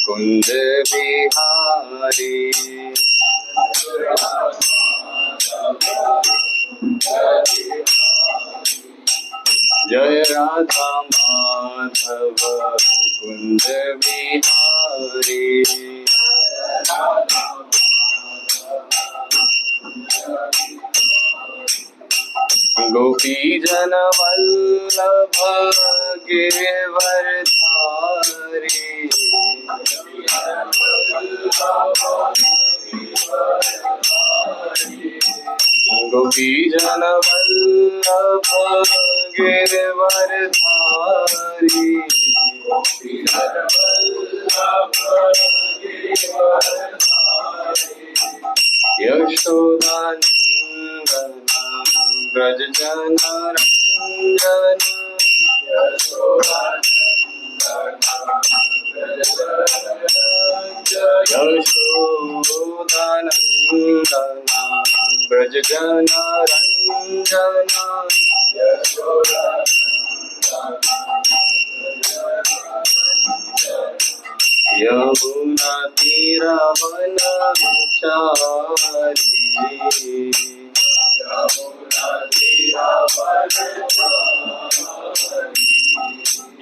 कुंज बिहारी। जय राधा माधव कुंज बिहारी। गोपी जन वल्लभ गिरवरधारी। गोपी जन वल्लभ गिरवरधारी। यशोदानंदन ब्रज जन रंजन। यशोदानंदन ब्रज जन रंजन। यमुना तीरावनचारी।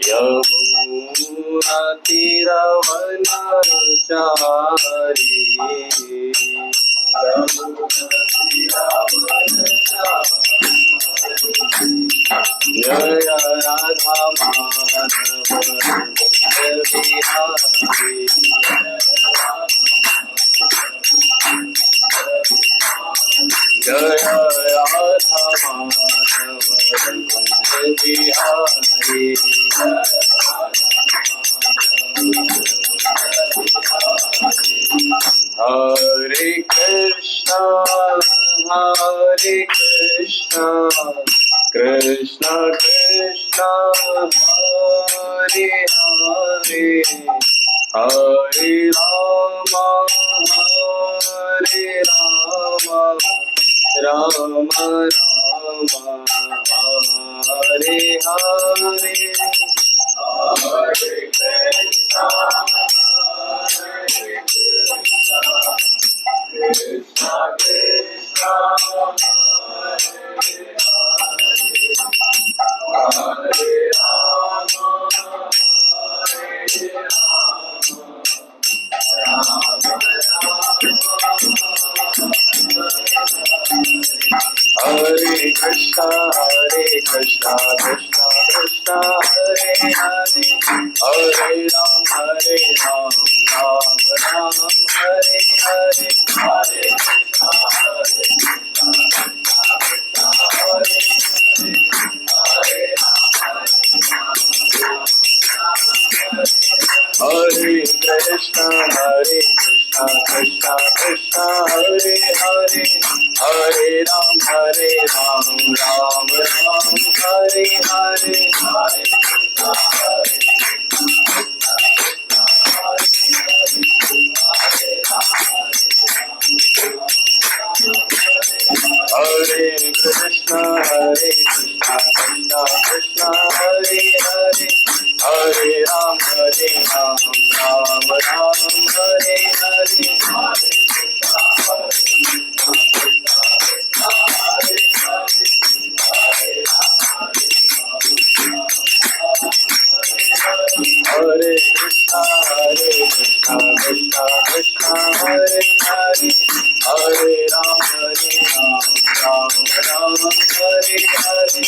यमुना तीरावनचारी। जय राधा माधव बिहारी। जय राधा माधव बिहारी। हरे कृष्णा कृष्णा कृष्णा हरे हरे। हरे राम राम राम हरे हरे। हरे कृष्णा कृष्णा कृष्णा हरे राम हरे कृष्णा कृष्णा कृष्णा हरे हरे। हरे राम राम राम हरे हरे। हरे हरे कृष्णा कृष्णा कृष्णा हरे हरे। हरे राम राम राम हरे हरे। हरे कृष्णा कृष्णा कृष्णा हरे हरे। हरे राम राम राम हरे हरे। हरे कृष्णा कृष्णा कृष्णा हरे हरे। हरे राम राम राम हरे हरे।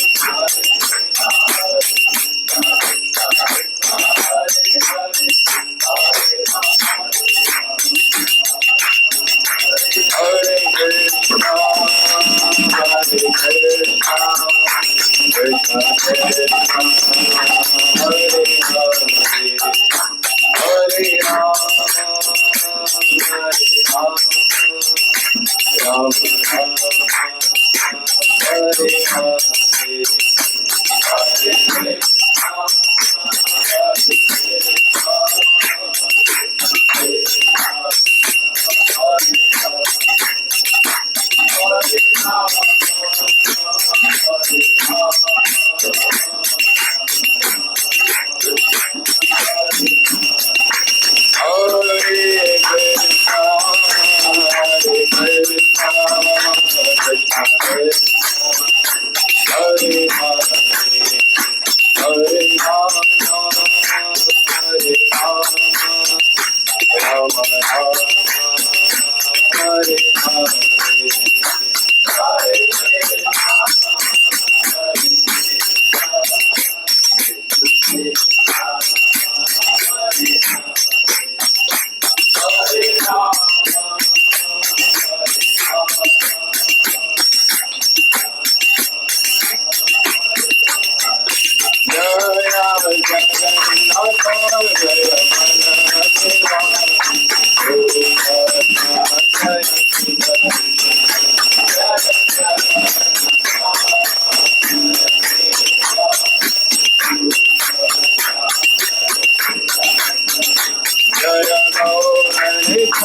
जय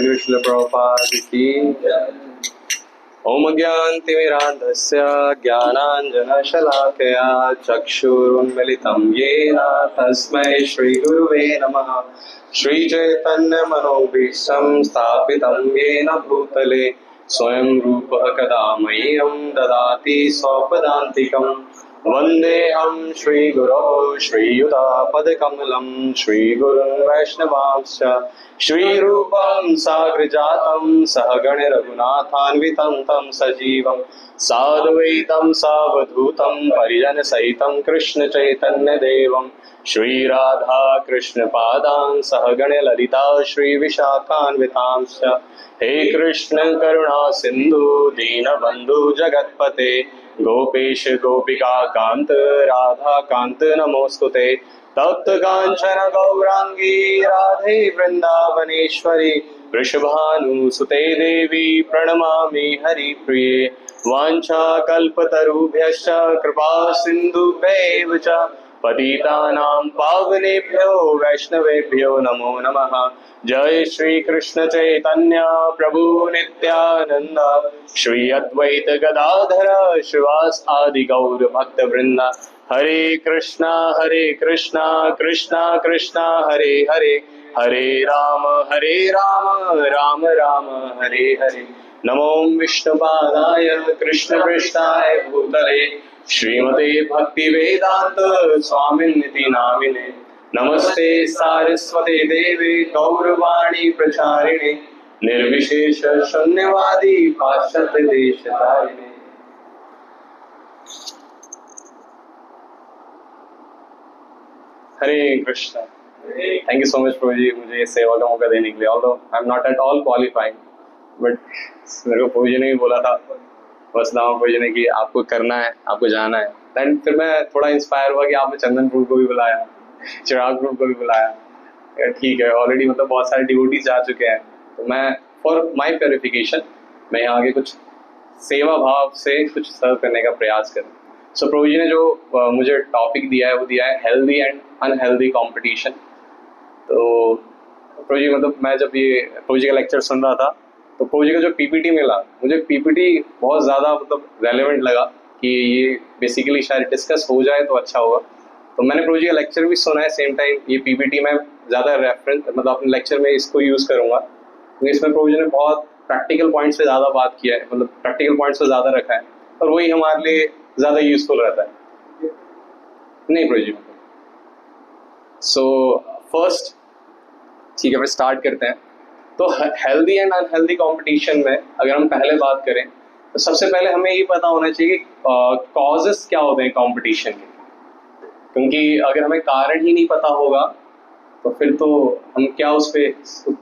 कृष्ण प्रभुपाद की ओम ज्ञानतिमिरान्धस्य ज्ञानाञ्जनशलाकया चक्षुरुन्मिलितं येन तस्मै श्रीगुरुवे नमः। श्रीचैतन्यमनोभीष्टं स्थापितं येन भूतले स्वयं रूपः कदा मह्यं ददाति स्वपदान्तिकम्। वन्देऽहं श्रीगुरौ श्रीयुतापदकमलं श्रीगुरुन् वैष्णवांश्च श्रीरूपं साग्रजातं सहगण रघुनाथान्वितं तं सजीवं साद्वैतं सावधूतं परिजनसहितं कृष्णचैतन्यदेवं श्रीराधा कृष्णपादान् सहगण ललिता श्रीविशाखान्वितांश्च। हे कृष्ण करुणा सिन्धु दीनबन्धु जगत्पते गोपेश गोपिका कांत राधा कांत नमोस्तुते। तप्त कांचन गौरांगी राधे वृंदावनेश्वरी वृषभानुसुते देवी प्रणमामि हरिप्रिये। वाञ्छाकल्पतरुभ्यश्च कृपा सिन्धुभ्यैव च पतितानां पावनेभ्यो वैष्णवेभ्यो नमो नमः। जय श्री कृष्ण चैतन्य प्रभु नित्यानंद श्री अद्वैत गदाधर श्रीवास आदि गौर भक्त वृंद। हरे कृष्णा कृष्णा कृष्णा हरे हरे हरे राम राम राम हरे हरे। नमो विष्णुपादाय कृष्ण पृष्ठाय भूतले श्रीमते भक्ति वेदांत स्वामिनिति नामिने। नमस्ते सारस्वते देवे गौरवाणी प्रचारिणे निर्विशेष शून्यवादी पाश्चात्य देशधारिणे। Hare Krishna. Thank you so much प्रभु जी मुझे सेवा का मौका देने के लिए। Although I am not at all qualified but मेरे को प्रभु जी ने भी बोला था बस नाम प्रभु जी ने कि आपको करना है आपको जाना है। देन फिर मैं थोड़ा इंस्पायर हुआ कि आपने चंदन प्रभु को भी बुलाया चिराग प्रभु को भी बुलाया। ठीक है ऑलरेडी मतलब बहुत सारे डिवोटीज जा चुके हैं तो मैं फॉर माई प्योरिफिकेशन मैं यहाँ आगे कुछ सेवा भाव से कुछ सर्व करने का प्रयास करूँ। सो प्रभु जी ने जो मुझे टॉपिक दिया है वो दिया है हेल्दी एंड अनहेल्दी कंपटीशन। तो प्रभु जी मतलब मैं जब ये प्रभु जी का लेक्चर सुन रहा था तो प्रभु जी का जो पीपीटी मिला मुझे पीपीटी बहुत ज़्यादा मतलब रेलेवेंट लगा कि ये बेसिकली शायद डिस्कस हो जाए तो अच्छा होगा। तो मैंने प्रभु जी का लेक्चर भी सुना है सेम टाइम ये पीपीटी में ज़्यादा रेफरेंस मतलब अपने लेक्चर में इसको यूज़ करूँगा क्योंकि इसमें प्रभु जी ने बहुत प्रैक्टिकल पॉइंट्स पे ज़्यादा बात किया है मतलब प्रैक्टिकल पॉइंट्स पे ज़्यादा रखा है और वही हमारे लिए ज़्यादा यूजफुल रहता है नहीं प्रभु जी। सो फर्स्ट ठीक है फिर स्टार्ट करते हैं। तो हेल्दी एंड अनहेल्दी कंपटीशन में अगर हम पहले बात करें तो सबसे पहले हमें ये पता होना चाहिए कि कॉजेस क्या होते हैं कंपटीशन के क्योंकि अगर हमें कारण ही नहीं पता होगा तो फिर तो हम क्या उस पर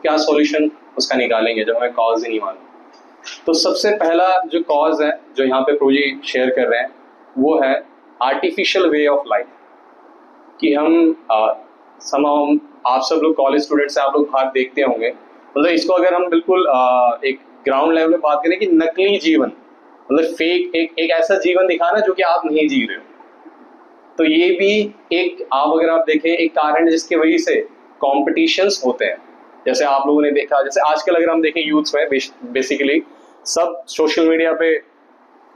क्या सॉल्यूशन उसका निकालेंगे जब हमें कॉज ही नहीं मालूम। तो सबसे पहला जो कॉज है जो यहाँ पे प्रभु जी शेयर कर रहे हैं वो है आर्टिफिशियल वे ऑफ लाइफ कि हम आप सब लोग कॉलेज स्टूडेंट्स हैं आप लोग बाहर देखते होंगे मतलब इसको अगर हम बिल्कुल एक ग्राउंड लेवल पे बात करें कि नकली जीवन मतलब फेक एक ऐसा जीवन दिखाना जो कि आप नहीं जी रहे हो। तो ये भी एक आप अगर आप देखें एक कारण है जिसकी वजह से कॉम्पिटिशन्स होते हैं। जैसे आप लोगों ने देखा जैसे आजकल अगर हम देखें यूथ्स में बेसिकली सब सोशल मीडिया पे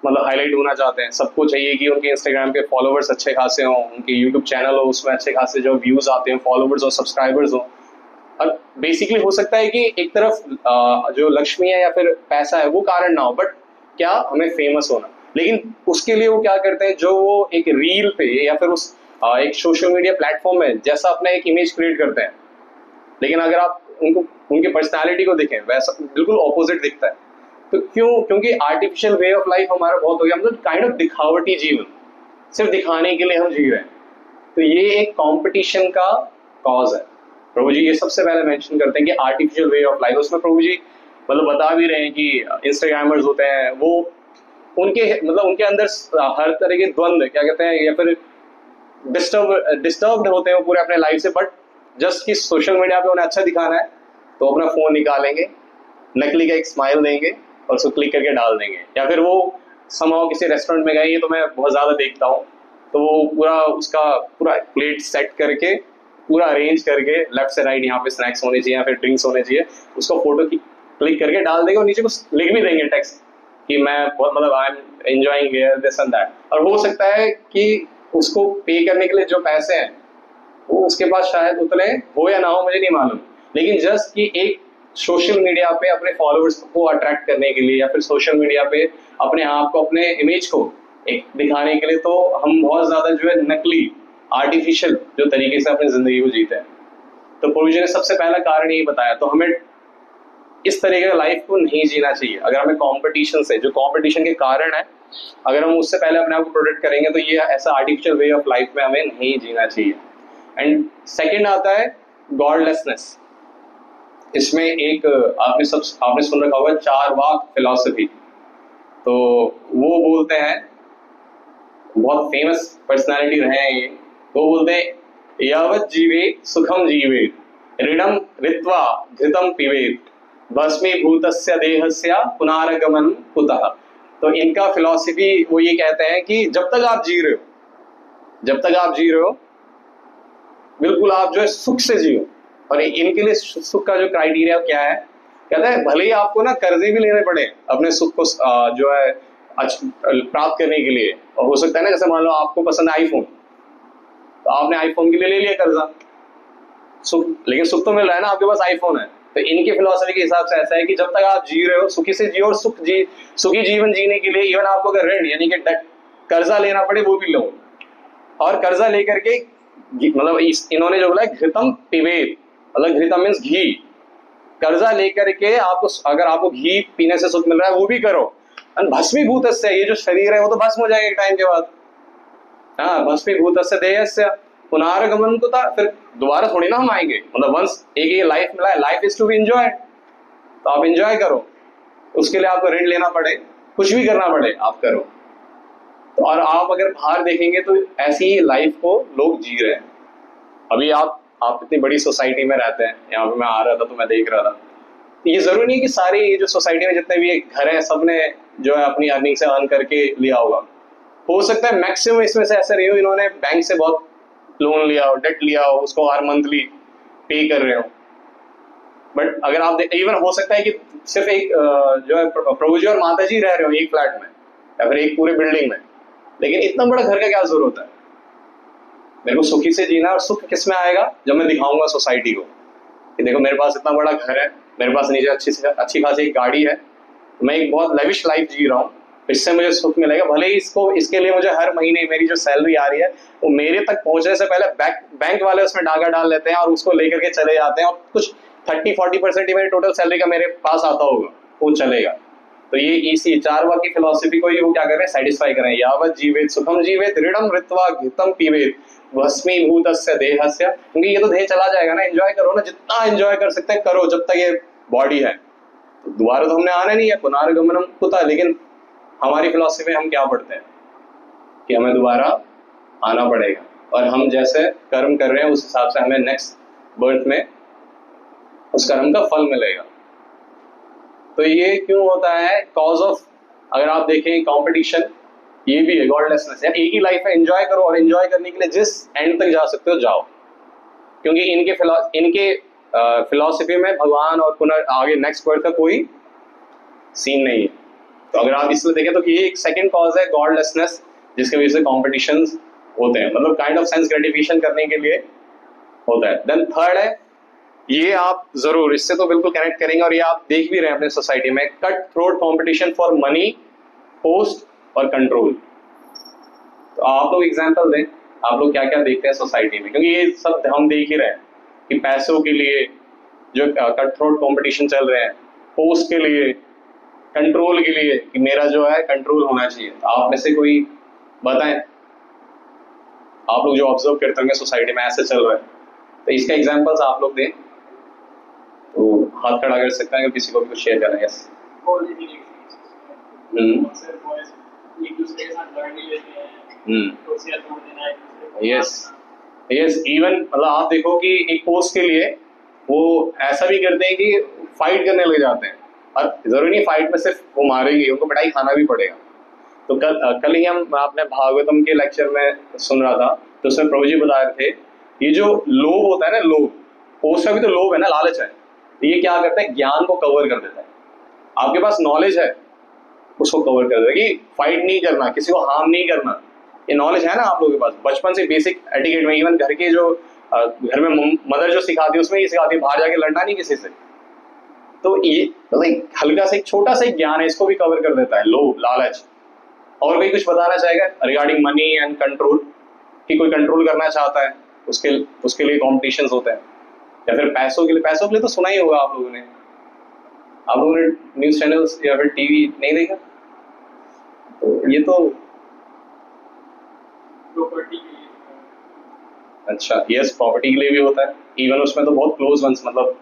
मतलब हाईलाइट होना चाहते हैं। सबको चाहिए कि उनके इंस्टाग्राम पे फॉलोवर्स अच्छे खासे हों उनके यूट्यूब चैनल हो उसमें अच्छे खासे जो व्यूज़ आते हैं फॉलोवर्स और सब्सक्राइबर्स हों। और बेसिकली हो सकता है कि एक तरफ जो लक्ष्मी है या फिर पैसा है वो कारण ना हो बट क्या, हमें फेमस होना। लेकिन उसके लिए वो क्या करते हैं, जो वो एक रील पे या फिर उस एक सोशल मीडिया प्लेटफॉर्म में जैसा अपना एक इमेज क्रिएट करते हैं, लेकिन अगर आप उनको उनकी पर्सनालिटी को देखें वैसा बिल्कुल ऑपोजिट दिखता है। तो क्यों? क्योंकि आर्टिफिशियल वे ऑफ लाइफ हमारा बहुत हो गया, मतलब काइंड ऑफ दिखावटी जीवन, सिर्फ दिखाने के लिए हम जी रहे हैं। तो ये एक कंपटीशन का कॉज है। प्रभु जी ये सबसे पहले मेंशन करते हैं कि आर्टिफिशियल वे ऑफ लाइफ, उसमें प्रभु जी मतलब बता भी रहे हैं कि इंस्टाग्रामर्स होते हैं वो उनके मतलब उनके अंदर हर तरह के द्वंद्व क्या कहते हैं या फिर डिस्टर्ब्ड होते हैं वो पूरे अपने लाइफ से, बट जस्ट कि सोशल मीडिया पे उन्हें अच्छा दिखाना है तो अपना फोन निकालेंगे, नकली का एक स्माइल देंगे और उसको क्लिक करके डाल देंगे। या फिर वो समाओ किसी रेस्टोरेंट में गए, ये तो मैं बहुत ज़्यादा देखता हूँ, तो वो पूरा उसका पूरा प्लेट सेट करके पूरा अरेंज करके लेफ्ट से राइट यहाँ पे स्नैक्स होने चाहिए या फिर ड्रिंक्स होने चाहिए, उसको फोटो क्लिक करके डाल देंगे और नीचे कुछ लिख भी देंगे टेक्स्ट कि मैं बहुत मतलब I am enjoying here this and that. और हो सकता है कि उसको पे करने के लिए जो पैसे हैं वो उसके पास शायद उतने हो या ना हो, मुझे नहीं मालूम, लेकिन जस्ट कि एक सोशल मीडिया पे अपने फॉलोअर्स को अट्रैक्ट करने के लिए या फिर सोशल मीडिया पे अपने आप को अपने इमेज को एक दिखाने के लिए, तो हम बहुत ज्यादा जो है नकली आर्टिफिशियल जो तरीके से अपनी जिंदगी को जीते हैं। तो प्रभु जी ने सबसे पहला कारण यही बताया। तो हमें इस तरीके का लाइफ को नहीं जीना चाहिए। अगर हमें कंपटीशन से, जो कंपटीशन के कारण है, अगर हम उससे पहले अपने आप को प्रोटेक्ट करेंगे तो ये ऐसा आर्टिफिशियल वे ऑफ लाइफ में हमें नहीं जीना चाहिए। एंड सेकंड आता है गॉडलेसनेस। इसमें एक आपने सुन रखा होगा चारवाक फिलॉसफी। तो वो बोलते हैं, बहुत फेमस पर्सनालिटी रहे हैं ये, वो बोलते हैं यावत जीवेत सुखम जीवेत ऋणम ऋत्वा घृतम पिबेत भस्मीभूतस्य देहस्य पुनरागमन कुतः। तो इनका फिलॉसफी वो ये कहते हैं कि जब तक आप जी रहे हो बिल्कुल आप जो है सुख से जियो। और इनके लिए सुख का जो क्राइटेरिया क्या है, कहते हैं भले ही आपको ना कर्जे भी लेने पड़े अपने सुख को जो है प्राप्त करने के लिए। और हो सकता है ना, जैसे मान लो आपको पसंद है आईफोन, तो आपने आईफोन के लिए ले लिया कर्जा, सुख, लेकिन सुख तो मिल रहा है ना, आपके पास आईफोन है। तो इनकी फिलॉसफी के हिसाब से ऐसा है कि जब तक आप जी रहे हो सुखी से जियो, और सुखी जीवन जीने के लिए इवन आपको अगर ऋण यानी कि कर्जा लेना पड़े वो भी लो। और कर्जा लेकर के मतलब इन्होंने जो बोला घृतम पिबेत, मतलब घृतम मीन्स घी, कर्जा लेकर के आपको अगर आपको घी पीने से सुख मिल रहा है वो भी करो। भस्मीभूत से, ये जो शरीर है वो तो भस्म हो जाएगा एक टाइम के बाद। हाँ, भस्मीभूत से देहस्य पुनरागमन को था, फिर दोबारा थोड़ी ना हम आएंगे, मतलब वंस एक ये लाइफ मिला है, life is to be enjoy, तो आप एंजॉय करो। उसके लिए आपको ऋण लेना पड़े, कुछ भी करना पड़े, आप करो। तो और आप अगर बाहर देखेंगे तो ऐसी ही लाइफ को लोग जी रहे हैं। अभी आप इतनी बड़ी सोसाइटी में रहते हैं, यहाँ पे मैं आ रहा था तो मैं देख रहा था, ये जरूरी नहीं है कि सारे ये जो सोसाइटी में जितने भी घर हैं सबने जो है अपनी अर्निंग से अर्न करके लिया होगा। हो सकता है मैक्सिमम इसमें से ऐसे रहे हो इन्होंने बैंक से बहुत लोन लिया हो, डेट लिया हो, उसको हर मंथली पे कर रहे हो। बट अगर आप इवन हो सकता है कि सिर्फ एक जो है प्रभु जी और माता जी रह रहे हो एक फ्लैट में या फिर एक पूरे बिल्डिंग में, लेकिन इतना बड़ा घर का क्या जरूरत है? मेरे को सुखी से जीना, और सुख किस में आएगा? जब मैं दिखाऊंगा सोसाइटी को कि देखो मेरे पास इतना बड़ा घर है, मेरे पास नीचे अच्छी खासी एक गाड़ी है, मैं एक बहुत लेविश लाइफ जी रहा हूँ, इससे मुझे सुख मिलेगा। भले ही इसके लिए मुझे हर महीने मेरी जो सैलरी आ रही है वो मेरे तक पहुंचने से पहले बैंक वाले उसमें डाका डाल लेते हैं और उसको लेकर के चले जाते हैं, और कुछ 30-40% ही मेरी टोटल सैलरी का मेरे पास आता होगा, वो चलेगा। तो ये इसी चारवाक की फिलॉसफी को ही वो क्या कर रहे हैं, सेटिस्फाई कर रहे हैं। यावत जीवेत सुखम जीवेत ऋणम ऋत्वा घृतम पीवेत भस्मीभूतस्य देहस्य, क्योंकि ये तो देह चला जाएगा ना, एंजॉय करो ना, जितना एंजॉय कर सकते हैं करो जब तक ये बॉडी है। तो दोबारा तो हमने आना नहीं है, पुनर्गमनम कुतः। लेकिन हमारी फिलॉसफी में हम क्या पढ़ते हैं कि हमें दोबारा आना पड़ेगा, और हम जैसे कर्म कर रहे हैं उस हिसाब से हमें नेक्स्ट बर्थ में उस कर्म का फल मिलेगा। तो ये क्यों होता है? कॉज ऑफ, अगर आप देखें कंपटीशन, ये भी है गॉडलेसनेस। यार एक ही लाइफ है, एंजॉय करो, और एंजॉय करने के लिए जिस एंड तक जा सकते हो जाओ, क्योंकि इनके फिलॉसफी में भगवान और आगे नेक्स्ट बर्थ का कोई सीन नहीं है। तो अगर आप इसमें देखें तो ये एक सेकंड कॉज है गॉडलेसनेस, जिसकी वजह से कॉम्पिटिशन्स होते हैं, मतलब काइंड ऑफ सेंस ग्रेटिफिकेशन करने के लिए होता है। देन थर्ड है, ये आप जरूर इससे तो बिल्कुल कनेक्ट करेंगे, और ये आप देख भी रहे हैं अपने सोसाइटी में, cut throat competition for money post और कंट्रोल। तो आप लोग एग्जांपल दें, आप लोग क्या क्या देखते हैं सोसाइटी में, क्योंकि ये सब हम देख ही रहे हैं कि पैसों के लिए जो कट थ्रोट कॉम्पिटिशन चल रहे हैं, पोस्ट के लिए, कंट्रोल के लिए कि मेरा जो है कंट्रोल होना चाहिए। तो आप में से कोई बताएं, आप लोग जो ऑब्जर्व करते होंगे सोसाइटी में ऐसे चल रहा है, तो इसका एग्जांपल्स आप लोग दें। तो हाथ खड़ा कर सकते हैं अगर किसी को भी कुछ शेयर करना है। यस। यस यस, इवन मतलब आप देखो कि एक पोस्ट के लिए वो ऐसा भी करते हैं कि फाइट करने लग जाते हैं, और जरूरी नहीं फाइट में सिर्फ वो मारेंगे, उनको पिटाई खाना भी पड़ेगा। तो कल ही हम अपने भागवतम के लेक्चर में सुन रहा था, तो उसमें प्रभु जी बता रहे थे ये जो लोभ होता है ना, लोभ, पोस्ट का भी तो लोभ है ना, लालच है। तो ये क्या करता है, ज्ञान को कवर कर देता है। आपके पास नॉलेज है, उसको कवर कर देता है कि फाइट नहीं करना, किसी को हार्म नहीं करना। ये नॉलेज है ना आप लोगों के पास, बचपन से बेसिक एटिकेट में, इवन घर के जो घर में मदर जो सिखाती है उसमें ये सिखाती है बाहर जाके लड़ना नहीं किसी से। तो ये लाइक हल्का सा एक छोटा सा ज्ञान है, इसको भी कवर कर देता है, लोभ, लालच। और कोई कुछ बताना चाहेगा रिगार्डिंग मनी एंड कंट्रोल, कि कोई कंट्रोल करना चाहता है, उसके लिए कॉम्पिटिशन्स होते हैं, या फिर पैसों के लिए तो सुना ही होगा आप लोगों ने। आप लोगों ने न्यूज चैनल्स या फिर टीवी नहीं देखा? तो ये तो प्रॉपर्टी के लिए, अच्छा यस, प्रॉपर्टी के लिए भी होता है। इवन उसमें तो बहुत क्लोज वंस, मतलब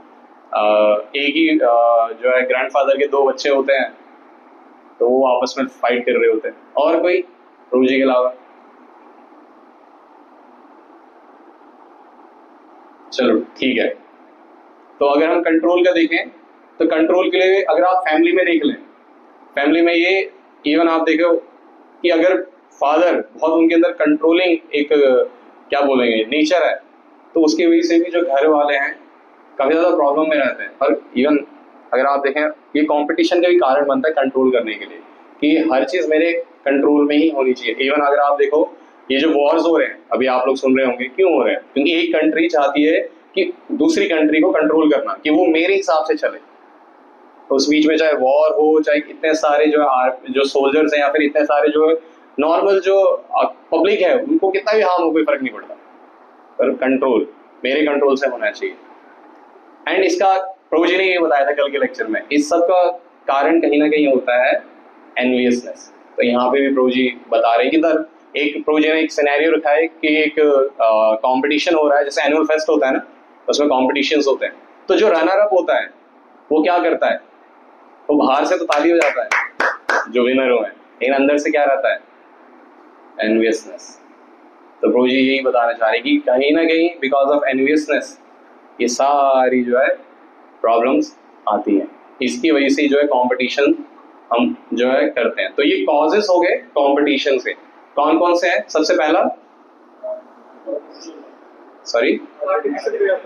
एक ही जो है ग्रैंडफादर के दो बच्चे होते हैं, तो वो आपस में फाइट कर रहे होते हैं। और कोई प्रभु जी के अलावा? चलो ठीक है। तो अगर हम कंट्रोल का देखें, तो कंट्रोल के लिए अगर आप फैमिली में देख लें, फैमिली में ये इवन आप देखो कि अगर फादर बहुत उनके अंदर कंट्रोलिंग एक क्या बोलेंगे नेचर है, तो उसकी वजह से भी जो घर वाले हैं काफ़ी ज़्यादा प्रॉब्लम में रहते हैं। और इवन अगर आप देखें, ये कंपटीशन का भी कारण बनता है कंट्रोल करने के लिए, कि हर चीज़ मेरे कंट्रोल में ही होनी चाहिए। इवन अगर आप देखो ये जो वॉर्स हो रहे हैं, अभी आप लोग सुन रहे होंगे, क्यों हो रहे हैं? क्योंकि एक कंट्री चाहती है कि दूसरी कंट्री को कंट्रोल करना, कि वो मेरे हिसाब से चले। तो उस बीच में चाहे वॉर हो, चाहे इतने सारे जो सोल्जर्स हैं, या फिर इतने सारे जो नॉर्मल जो पब्लिक है, उनको कितना भी हार्म हो, कोई फर्क नहीं पड़ता, पर कंट्रोल मेरे कंट्रोल से होना चाहिए। एंड इसका प्रभु जी ने ये बताया था कल के लेक्चर में, इस सब का कारण कहीं ना कहीं होता है एनवियसनेस। तो यहाँ पे भी प्रभु जी बता रहे हैं कि एक प्रभु जी ने एक सिनेरियो रखा है कि एक कंपटीशन हो रहा है, जैसे एनुअल फेस्ट होता है ना, उसमें कॉम्पिटिशन्स होते हैं। तो जो रनर अप होता है वो क्या करता है, वो बाहर से तो ताली हो जाता है जो विनर हुए हैं, लेकिन अंदर से क्या रहता है, एनवियसनेस। तो प्रभु जी यही बताना चाह रहे हैं कि कहीं ना कहीं बिकॉज ऑफ एनवियसनेस ये सारी जो है प्रॉब्लम्स आती हैं। इसकी वजह से जो है कंपटीशन हम जो है करते हैं। तो ये कॉजेस हो गए कंपटीशन से। कौन कौन से हैं? सबसे पहला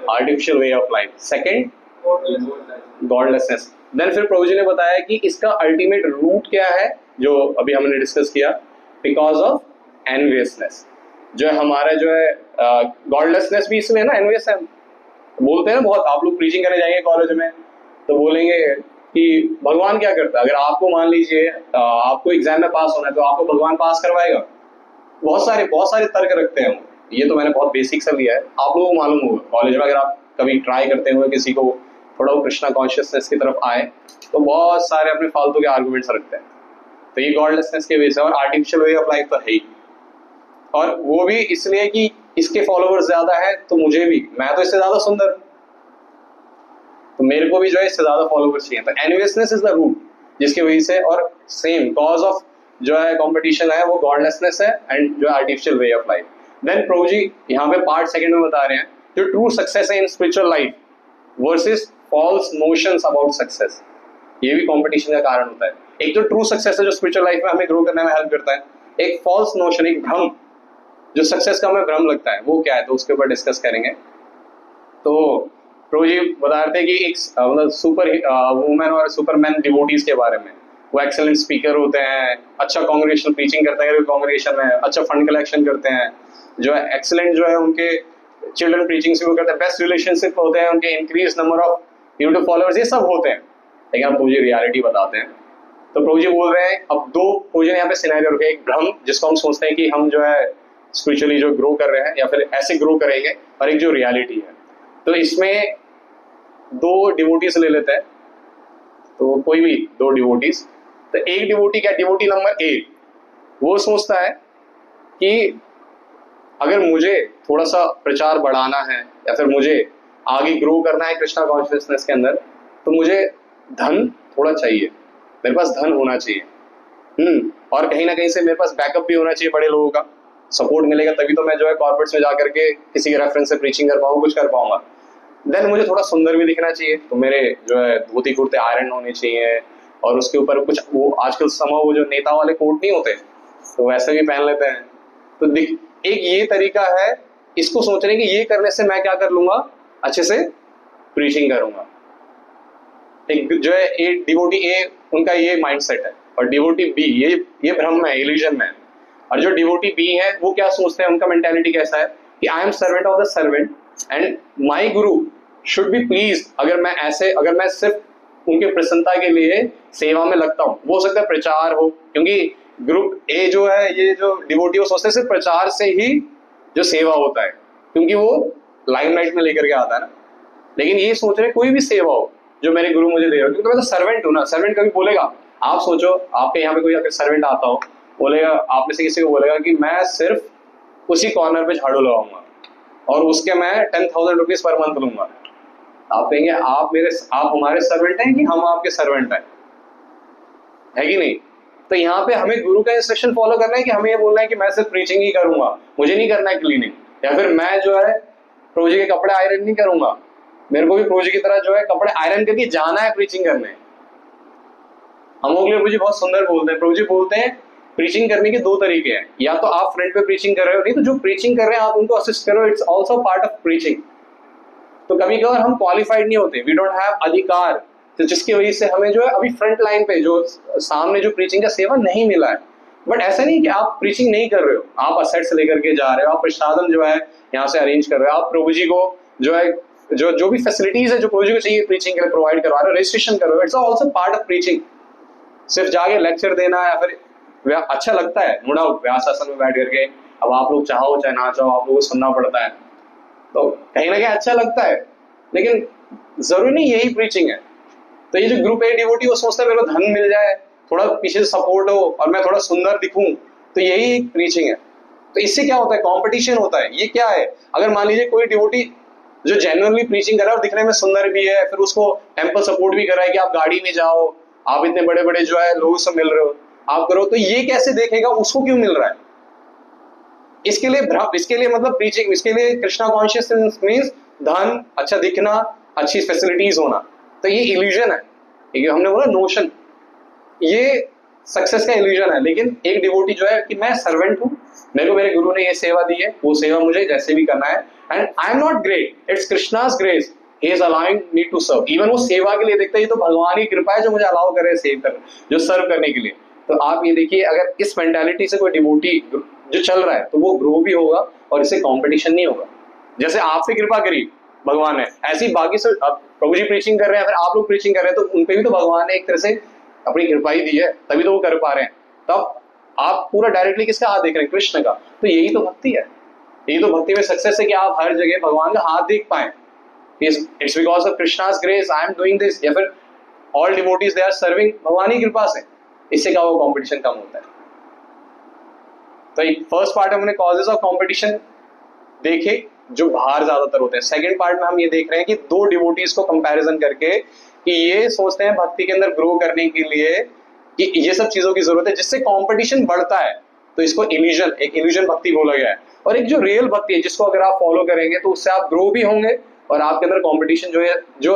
artificial way of life, second godlessness. Then फिर प्रभु जी ने बताया कि इसका अल्टीमेट रूट क्या है, जो अभी हमने डिस्कस किया, बिकॉज ऑफ एनवियसनेस। जो है हमारा जो है गॉडलेसनेस भी इसलिए ना, एनवियस है, बोलते हैं ना बहुत, आप लोग प्रीचिंग करने जाएंगे कॉलेज में तो बोलेंगे कि भगवान क्या करता है। अगर आपको मान लीजिए आपको एग्जाम में पास होना है, तो आपको भगवान पास करवाएगा? बहुत सारे तर्क रखते हैं। ये तो मैंने बहुत बेसिक सा लिया है, आप लोगों को मालूम होगा कॉलेज में, अगर आप कभी ट्राई करते हुए किसी को थोड़ा वो कृष्णा कॉन्शियसनेस की तरफ आए, तो बहुत सारे अपने फालतू के आर्गूमेंट्स रखते हैं। तो ये गॉडलेसनेस की वजह से। और आर्टिफिशियल वे ऑफ लाइफ तो है ही, और वो भी इसलिए कि इसके फॉलोवर्स ज्यादा है, तो मुझे भी, मैं तो इससे ज्यादा सुंदर, तो मेरे को भी जो है इससे ज्यादा फॉलोवर्स चाहिए। तो एनवियसनेस इज द रूट जिसकी वजह से, और सेम कॉज ऑफ जो है कंपटीशन है वो गॉडलेसनेस है, एंड जो artificial way of life. Then प्रभु जी यहाँ पे पार्ट सेकंड में बता रहे हैं जो ट्रू सक्सेस है in spiritual life versus false notions about success. ये भी कंपटीशन का कारण होता है। एक तो ट्रू सक्सेस है जो स्पिरिचुअल लाइफ में हमें ग्रो करने में हेल्प करता है, एक फॉल्स नोशन, एक भ्रम, जो सक्सेस का हमें भ्रम लगता है, वो क्या है, तो उसके ऊपर डिस्कस करेंगे। तो प्रभु जी बता रहे थे कि एक मतलब सुपर वुमेन और सुपरमैन डिवोटीज के बारे में। वो एक्सेलेंट स्पीकर होते हैं, अच्छा कांग्रेगेशनल प्रीचिंग करते हैं कांग्रेगेशन में, अच्छा फंड कलेक्शन करते हैं, जो है एक्सेलेंट जो है उनके चिल्ड्रन प्रीचिंग से वो करते हैं, बेस्ट रिलेशनशिप होते हैं उनके, increase number of YouTube followers, ये सब होते हैं। लेकिन हम मुझे रियलिटी बताते हैं तो प्रभु जी बोल रहे हैं, अब दो प्रभु जी ने यहाँ पे सिनेरियो रखे, एक भ्रम जिसको हम सोचते हैं कि हम जो है स्पिरिचुअली जो ग्रो कर रहे हैं या फिर ऐसे ग्रो करेंगे, और एक जो रियलिटी है। तो इसमें दो डिवोटीज ले लेते हैं, तो कोई भी दो डिवोटीज, तो एक डिवोटी क्या, डिवोटी नंबर ए वो सोचता है कि अगर मुझे थोड़ा सा प्रचार बढ़ाना है या फिर मुझे आगे ग्रो करना है कृष्णा कॉन्शियसनेस के अंदर, तो मुझे धन थोड़ा चाहिए, मेरे पास धन होना चाहिए। और कहीं ना कहीं से मेरे पास बैकअप भी होना चाहिए, बड़े लोगों का सपोर्ट मिलेगा, तभी तो मैं जो है कॉर्पोरेट्स में जाकर के किसी के रेफरेंस से प्रीचिंग कर पाऊँ, कुछ कर पाऊंगा। देन मुझे थोड़ा सुंदर भी दिखना चाहिए, तो मेरे जो है धोती कुर्ते आयरन होने चाहिए, और उसके ऊपर कुछ वो आजकल समय वो जो नेता वाले कोट नहीं होते, तो वैसे भी पहन लेते हैं। तो एक ये तरीका है इसको सोचने की, ये करने से मैं क्या कर लूंगा, अच्छे से प्रीचिंग करूंगा। एक जो है ए डिवोटी ए उनका ये माइंडसेट है, और डिवोटी बी ये भ्रम में, इल्यूजन में है। और जो डिवोटी बी है वो क्या सोचते हैं, उनका मेंटालिटी कैसा है कि I am servant of the servant and my Guru should be please. अगर मैं सिर्फ उनके प्रसन्नता के लिए सेवा में लगता हूँ, वो हो सकता है प्रचार हो, क्योंकि ग्रुप ए जो है ये जो डिवोटी वो सोचते हैं सिर्फ प्रचार से ही जो सेवा होता है, क्योंकि वो लाइमलाइट में लेकर के आता है ना। लेकिन ये सोच रहे कोई भी सेवा हो जो मेरे गुरु मुझे दे रहे हो, क्योंकि मैं तो सर्वेंट हूँ ना। सर्वेंट कभी बोलेगा, आप सोचो आपके यहाँ पे कोई अगर सर्वेंट आता हो, बोलेगा आप में से किसी को बोलेगा कि मैं सिर्फ उसी कॉर्नर पे झाड़ू लगाऊंगा और उसके मैं 10,000 रुपीज पर मंथ लूंगा, आप कहेंगे आप हमारे सर्वेंट हैं कि हम आपके सर्वेंट हैं, है कि नहीं। तो यहाँ पे हमें गुरु का इंस्ट्रक्शन फॉलो करना है कि हमें ये बोलना है कि मैं सिर्फ प्रीचिंग ही करूंगा, मुझे नहीं करना है क्लीनिंग, या फिर मैं जो है प्रभु जी के कपड़े आयरन नहीं करूंगा, मेरे को भी प्रभु जी की तरह जो है कपड़े आयरन करके जाना है प्रीचिंग करने। हम लोग प्रभु जी बहुत सुंदर बोलते हैं, प्रभु जी बोलते हैं प्रीचिंग करने के दो तरीके हैं, या तो आप फ्रंट पे प्रीचिंग कर रहे हो, नहीं तो जो प्रीचिंग कर रहे हैं आप उनको असिस्ट करो, it's also part of preaching. तो कभी कभार हम क्वालिफाइड नहीं होते, वी डोंट हैव अधिकार, तो जिसकी वजह से हमें जो है अभी फ्रंट लाइन पे जो सामने जो प्रीचिंग का सेवा नहीं मिला है। बट ऐसा नहीं कि आप प्रीचिंग नहीं कर रहे हो, आप असेट्स लेकर के जा रहे हो, आप प्रसादम जो है यहाँ से अरेंज कर रहे हो, आप प्रभु जी को जो है जो भी फैसिलिटीज है जो प्रभु जी को चाहिए प्रीचिंग के लिए प्रोवाइड करवा रहे हो, रजिस्ट्रेशन कर रहे हो, it's also part of preaching. सिर्फ जाके लेक्चर देना या फिर अच्छा लगता है नो डाउट व्यास आसन में बैठ करके, अब आप लोग चाहो चाहे ना चाहो आप लोगों को सुनना पड़ता है, तो कहीं ना कहीं अच्छा लगता है, लेकिन जरूरी नहीं यही प्रीचिंग है। तो ये जो ग्रुप ए डिवोटी वो सोचता है मेरे को धन मिल जाए, थोड़ा पीछे से सपोर्ट हो और मैं थोड़ा सुंदर दिखूं, तो यही प्रीचिंग है। तो इससे क्या होता है, कंपटीशन होता है। ये क्या है, अगर मान लीजिए कोई डिवोटी जो जेन्युइनली प्रीचिंग कर रहा है और दिखने में सुंदर भी है, फिर उसको टेम्पल सपोर्ट भी कर रहा है कि आप गाड़ी में जाओ, आप इतने बड़े बड़े जो है लोगों से मिल रहे हो, आप करो, तो ये कैसे देखेगा उसको क्यों मिल रहा है। इसके लिए मतलब प्रीचिंग, इसके लिए कृष्णा कॉन्शियसनेस मींस धन, अच्छा दिखना, अच्छी फैसिलिटीज होना। तो ये इल्यूजन है, ये हमने बोला नोशन, ये सक्सेस का इल्यूजन है। लेकिन एक डिवोटी जो है कि मैं सर्वेंट हूँ, मेरे को मेरे गुरु ने ये सेवा दी है, वो सेवा मुझे जैसे भी करना है, and I am not great, it's Krishna's grace, he is allowing me to serve. Even वो सेवा के लिए देखता है, ये तो भगवान की कृपा है जो मुझे अलाउ करे सेव कर, जो सर्व करने के लिए। तो आप ये देखिए, अगर इस मेंटालिटी से कोई डिवोटी जो चल रहा है तो वो ग्रो भी होगा और इससे कंपटीशन नहीं होगा। जैसे आप पे कृपा करी भगवान ने, ऐसी बाकी से प्रभु जी प्रीचिंग कर रहे हैं, फिर आप लोग प्रीचिंग कर रहे हैं, तो उनपे भी तो भगवान ने एक तरह से अपनी कृपा ही दी है, तभी तो वो कर पा रहे हैं। तब आप पूरा डायरेक्टली किसका हाथ देख रहे हैं, कृष्ण का। तो यही तो भक्ति है, यही तो भक्ति में सक्सेस है कि आप हर जगह भगवान का हाथ देख पाए। It's because of Krishna's grace I am doing this, या फिर all devotees they are serving, भगवान की कृपा से। इससे क्या वो कंपटीशन कम होता है। तो फर्स्ट पार्ट में हमने कॉजेज ऑफ कंपटीशन देखे जो बाहर ज्यादातर होते हैं। सेकंड पार्ट में हम ये देख रहे हैं कि दो डिवोटीज को कंपैरिजन करके कि ये सोचते हैं भक्ति के अंदर ग्रो करने के लिए कि ये सब चीजों की जरूरत है जिससे कंपटीशन बढ़ता है, तो इसको एक इल्यूजन भक्ति बोला गया है। और एक जो रियल भक्ति है जिसको अगर आप फॉलो करेंगे तो उससे आप ग्रो भी होंगे और आपके अंदर कंपटीशन जो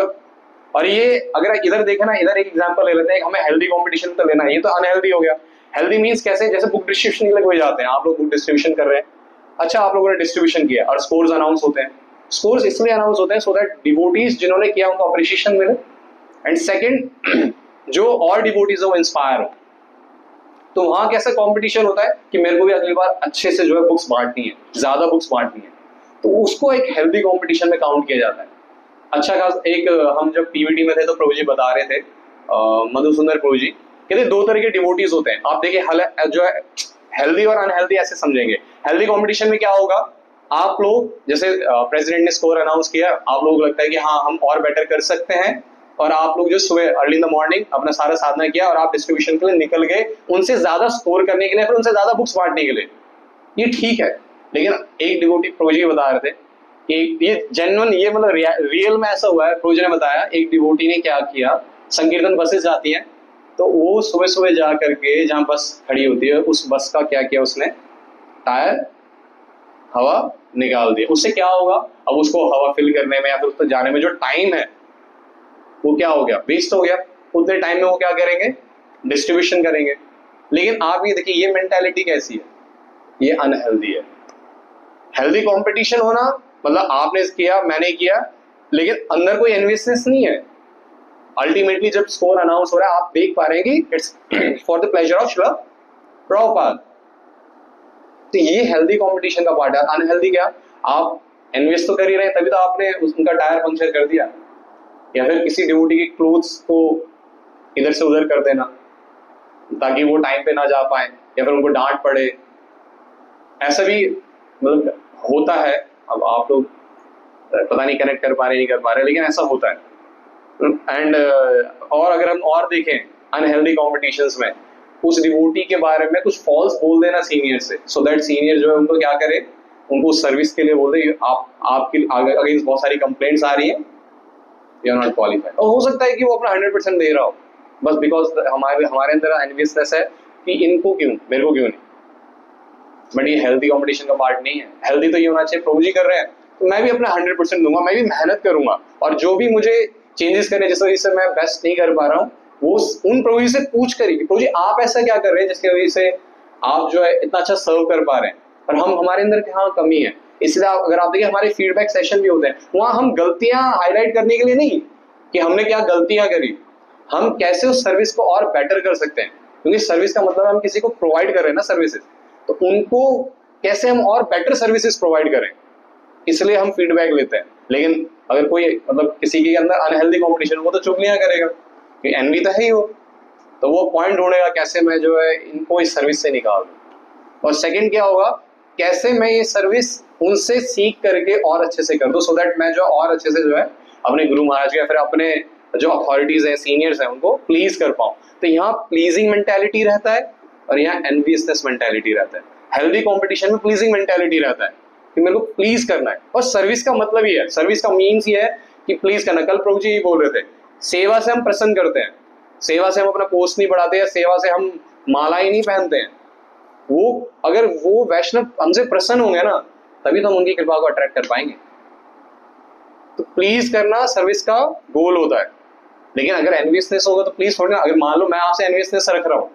और ये अगर इधर देखें ना, इधर एक एग्जांपल ले लेते हैं, हमें हेल्दी कंपटीशन तो लेना है, ये तो अनहेल्दी हो गया। हेल्दी मींस कैसे, जैसे बुक डिस्ट्रीब्यूशन के लिए कोई जाते हैं, आप लोग बुक डिस्ट्रीब्यूशन कर रहे हैं, अच्छा आप लोगों ने डिस्ट्रीब्यूशन किया और स्कोर्स अनाउंस होते हैं। स्कोर्स इसलिए अनाउंस होते हैं सो दैट डिवोटीज जिन्होंने किया उनको अप्रिशिएशन मिले, एंड सेकंड जो और डिवोटीज है वो इंस्पायर हो। तो वहां कैसा कंपटीशन होता है कि मेरे को भी अगली बार अच्छे से जो है बुक्स बांटनी है, ज्यादा बुक्स बांटनी है, तो उसको एक हेल्दी कंपटीशन में काउंट किया जाता है। अच्छा खास एक हम जब पीवीटी में थे तो प्रभु जी बता रहे थे, मधुसुंदर प्रभु जी, कहते दो तरह के डिवोटीज होते हैं। आप देखिए जो है हेल्दी और अनहेल्दी ऐसे समझेंगे। हेल्दी कंपटीशन में क्या होगा, आप लोग जैसे प्रेसिडेंट ने स्कोर अनाउंस किया, आप लोग लगता है कि हाँ हम और बेटर कर सकते हैं, और आप लोग जो सुबह अर्ली इन द मॉर्निंग अपना सारा साधना किया और आप डिस्ट्रीब्यूशन के लिए निकल गए, उनसे ज्यादा स्कोर करने के लिए, फिर उनसे ज्यादा बुक्स बांटने के लिए, ये ठीक है। लेकिन एक डिवोटी प्रोजी बता रहे थे कि ये जेन्युइन, ये मतलब रियल में ऐसा हुआ है। प्रोजी ने बताया एक डिवोटी ने क्या किया, संकीर्तन बसेस जाती हैं, तो वो सुबह सुबह जा करके जहाँ बस खड़ी होती है उस बस का क्या किया उसने, टायर हवा निकाल दिया। उससे क्या होगा, अब उसको हवा फिल करने में या फिर उस पर जाने में जो टाइम है वो क्या हो गया, वेस्ट हो गया। उतने टाइम में वो क्या करेंगे, डिस्ट्रीब्यूशन करेंगे। लेकिन आप ये देखिए ये मेंटालिटी कैसी है, ये अनहेल्दी है। हेल्दी कंपटीशन होना मतलब आपने किया मैंने किया, लेकिन अंदर कोई एनवियसनेस नहीं है। अल्टीमेटली जब स्कोर अनाउंस हो रहा है आप देख पा रहे हैं कि it's for the pleasure of Srila Prabhupada. तो ये हेल्दी कंपटीशन का पार्ट है। अनहेल्दी क्या, आप एनवियस तो कर ही रहे हैं, तभी तो आपने उनका टायर पंक्चर कर दिया, या फिर किसी डिवोटी के क्लोथ्स को इधर से उधर कर देना ताकि वो टाइम पे ना जा पाए, या फिर उनको डांट पड़े। ऐसा भी मतलब होता है। अब आप लोग पता नहीं कनेक्ट कर पा रहे नहीं कर पा रहे, लेकिन ऐसा होता है। एंड और अगर हम और देखें अनहेल्दी कॉम्पिटिशंस में, उस डिवोटी के बारे में कुछ फॉल्स बोल देना सीनियर से, सो दैट सीनियर जो है उनको क्या करे, उनको सर्विस के लिए बोल दे आपकी अगेंस्ट बहुत सारी कंप्लेंट्स आ रही है, यू आर नॉट क्वालिफाइड। और हो सकता है कि वो अपना 100% दे रहा हो, बस बिकॉज हमारे अंदर एनवियसनेस है कि इनको क्यों, मेरे को क्यों नहीं। बट ये हेल्दी कॉम्पिटिशन का पार्ट नहीं है। हेल्दी तो ये होना चाहिए, प्रभु जी कर रहे हैं तो मैं भी अपना 100% दूंगा, मैं भी मेहनत करूंगा, और जो भी मुझे चेंजेस करने जिस वजह से मैं बेस्ट नहीं कर पा रहा हूँ वो उन प्रभु जी से पूछ करिए, प्रभु जी आप ऐसा क्या कर रहे हैं जिसकी वजह से आप जो है इतना अच्छा सर्व कर पा रहे हैं, और हम हमारे अंदर हाँ कमी है। इसलिए अगर आप देखिए हमारे फीडबैक सेशन भी होते हैं, वहां हम गलतियां हाईलाइट करने के लिए नहीं कि हमने क्या गलतियां करी, हम कैसे उस सर्विस को और बेटर कर सकते हैं। क्योंकि सर्विस का मतलब हम किसी को प्रोवाइड कर रहे हैं ना सर्विसेज, तो उनको कैसे हम और बेटर सर्विसेज प्रोवाइड करें, इसलिए हम फीडबैक लेते हैं। लेकिन अगर कोई मतलब किसी के अंदर अनहेल्दी कॉम्पिटिशन, वो तो चुगलियां करेगा कि एनवी तो है ही वो, तो वो पॉइंट ढूंढेगा कैसे मैं जो है इनको इस सर्विस से निकाल दूं। और सेकंड क्या होगा, कैसे मैं ये सर्विस उनसे सीख करके और अच्छे से कर दूं, सो दैट मैं जो और अच्छे से जो है अपने गुरु महाराज या फिर अपने जो अथॉरिटीज है सीनियर्स हैं उनको प्लीज कर पाऊं। तो यहाँ प्लीजिंग मेंटालिटी रहता है और यहाँ एनवियसनेस मेंटालिटी रहता है। हेल्दी कॉम्पिटिशन में प्लीजिंग मेंटालिटी रहता है कि मेरे को प्लीज करना है, और सर्विस का मतलब ही है, सर्विस का मीन्स ये है कि प्लीज करना। कल प्रभु जी बोल रहे थे, सेवा से हम प्रसन्न करते हैं, सेवा से हम अपना पोस्ट नहीं बढ़ाते हैं, सेवा से हम माला ही नहीं पहनते हैं। वो अगर वो वैष्णव हमसे प्रसन्न होंगे ना, तभी तो हम उनकी कृपा को अट्रैक्ट कर पाएंगे। तो प्लीज करना सर्विस का गोल होता है। लेकिन अगर एनवियसनेस होगा तो प्लीज थोड़ी ना, अगर मान लो मैं आपसे एनवियसनेस रख रहा हूँ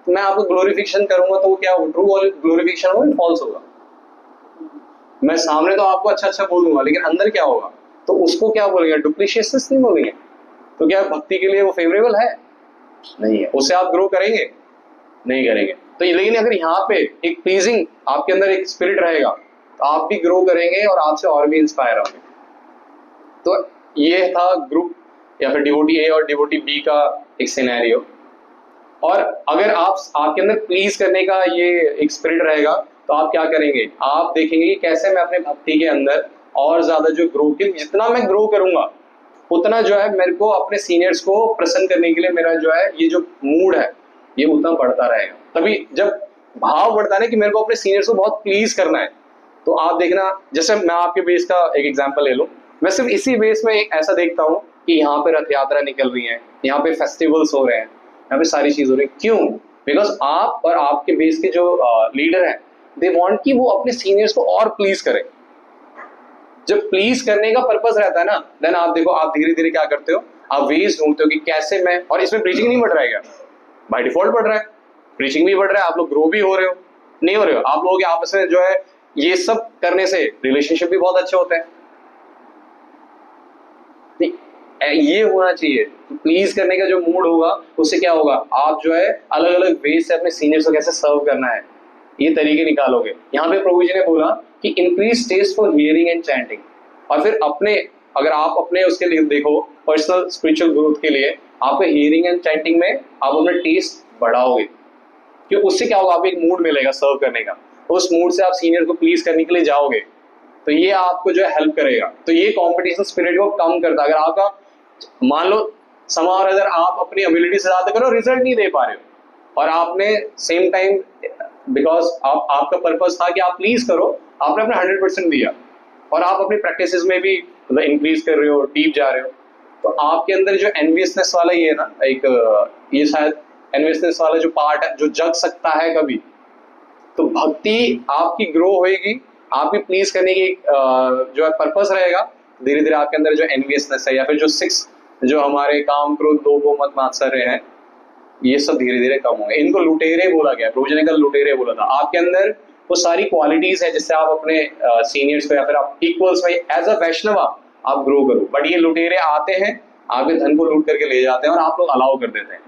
तो मैं आपको ग्लोरिफिकेशन करूंगा तो वो क्या होगा, ट्रू ग्लोरिफिकेशन होगा, फॉल्स होगा। मैं सामने तो आपको अच्छा अच्छा बोल दूंगा, लेकिन अंदर क्या होगा, तो उसको क्या बोलेंगे, डुप्लीशियसनेस नहीं बोलेंगे। तो क्या भक्ति के लिए वो फेवरेबल है, नहीं है। उससे आप ग्रो करेंगे, नहीं करेंगे। तो लेकिन अगर यहाँ पे एक प्लीजिंग आपके अंदर एक स्पिरिट रहेगा तो आप भी ग्रो करेंगे और आपसे और भी इंस्पायर होंगे। तो ये था ग्रुप या फिर डिवोटी ए और डिवोटी बी का एक सिनेरियो। और अगर आपके अंदर प्लीज करने का ये एक स्पिरिट रहेगा तो आप क्या करेंगे, आप देखेंगे कि कैसे मैं अपने भक्ति के अंदर और ज्यादा जो ग्रो, जितना मैं ग्रो करूंगा उतना जो है मेरे को अपने सीनियर्स को प्रसन्न करने के लिए मेरा जो है ये जो मूड है ये उतना बढ़ता रहेगा। तभी जब भाव बढ़ता है ना कि मेरे को अपने सीनियर्स को बहुत प्लीज करना है, तो आप देखना, जैसे मैं आपके बेस का एक एग्जांपल ले लूं, मैं सिर्फ इसी बेस में एक ऐसा देखता हूँ कि यहाँ पे रथ यात्रा निकल रही है, यहाँ पे फेस्टिवल्स हो रहे हैं, यहाँ पे सारी चीज हो रही है। क्यों? बिकॉज आप और आपके बेस के जो लीडर हैं दे वांट कि वो अपने सीनियर्स को और प्लीज करें। जब प्लीज करने का पर्पस रहता है ना, देन आप देखो आप धीरे धीरे क्या करते हो, आप वेज ढूंढते हो कि कैसे मैं, और इसमें प्रीचिंग नहीं बढ़ रहा है क्या, बाय डिफॉल्ट बढ़ रहा है, प्रीचिंग भी बढ़ रहा है, आप लोग ग्रो भी हो रहे हो, नहीं हो रहे हो, आप लोगों के आपस में जो है ये सब करने से रिलेशनशिप भी बहुत अच्छे होते हैं। ये होना चाहिए, प्लीज करने का जो मूड होगा उससे क्या होगा, आप जो है अलग अलग वे से अपने सीनियर्स को कैसे सर्व करना है ये तरीके निकालोगे। यहाँ पे प्रभु जी ने बोला कि increase taste for hearing and chanting, और फिर अपने, अगर आप अपने उसके लिए देखो पर्सनल स्पिरिचुअल ग्रोथ के लिए आपके हियरिंग एंड चैंटिंग में आप अपना टेस्ट बढ़ाओगे, क्योंकि उससे क्या होगा, आपको एक मूड मिलेगा सर्व करने का, उस मूड से आप सीनियर को प्लीज करने के लिए जाओगे, तो ये आपको जो है हेल्प करेगा। तो ये कंपटीशन स्पिरिट को कम करता है। अगर आपका मान लो समार, अगर आप अपनी एबिलिटी से ज्यादा करो, रिजल्ट नहीं दे पा रहे हो, और आपने सेम टाइम बिकॉज आपका पर्पस था कि आप प्लीज करो, आपने अपना 100% दिया, और आप अपनी प्रैक्टिसेस में भी मतलब इंक्रीज कर रहे हो, डीप जा रहे हो, तो आपके अंदर जो एनवियसनेस वाला ये है ना, एक ये शायद एनवियसनेस वाला जो पार्ट है जो जग सकता है कभी, तो भक्ति आपकी ग्रो होएगी, आपकी प्लीज करने की जो है पर्पस रहेगा, धीरे धीरे आपके अंदर जो एनवियसनेस है या फिर जो 6 जो हमारे काम क्रोध लोभ मत मात्सर्य है, ये सब धीरे धीरे कम होंगे। इनको लुटेरे बोला गया, प्रभु जी ने कल लुटेरे बोला था। आपके अंदर वो सारी क्वालिटीज है जिससे आप अपने सीनियर्स को या फिर आप इक्वल्स में एज अ वैष्णव आप ग्रो करो, बट ये लुटेरे आते हैं, आपके धन को लूट करके ले जाते हैं और आप लोग अलाउ कर देते हैं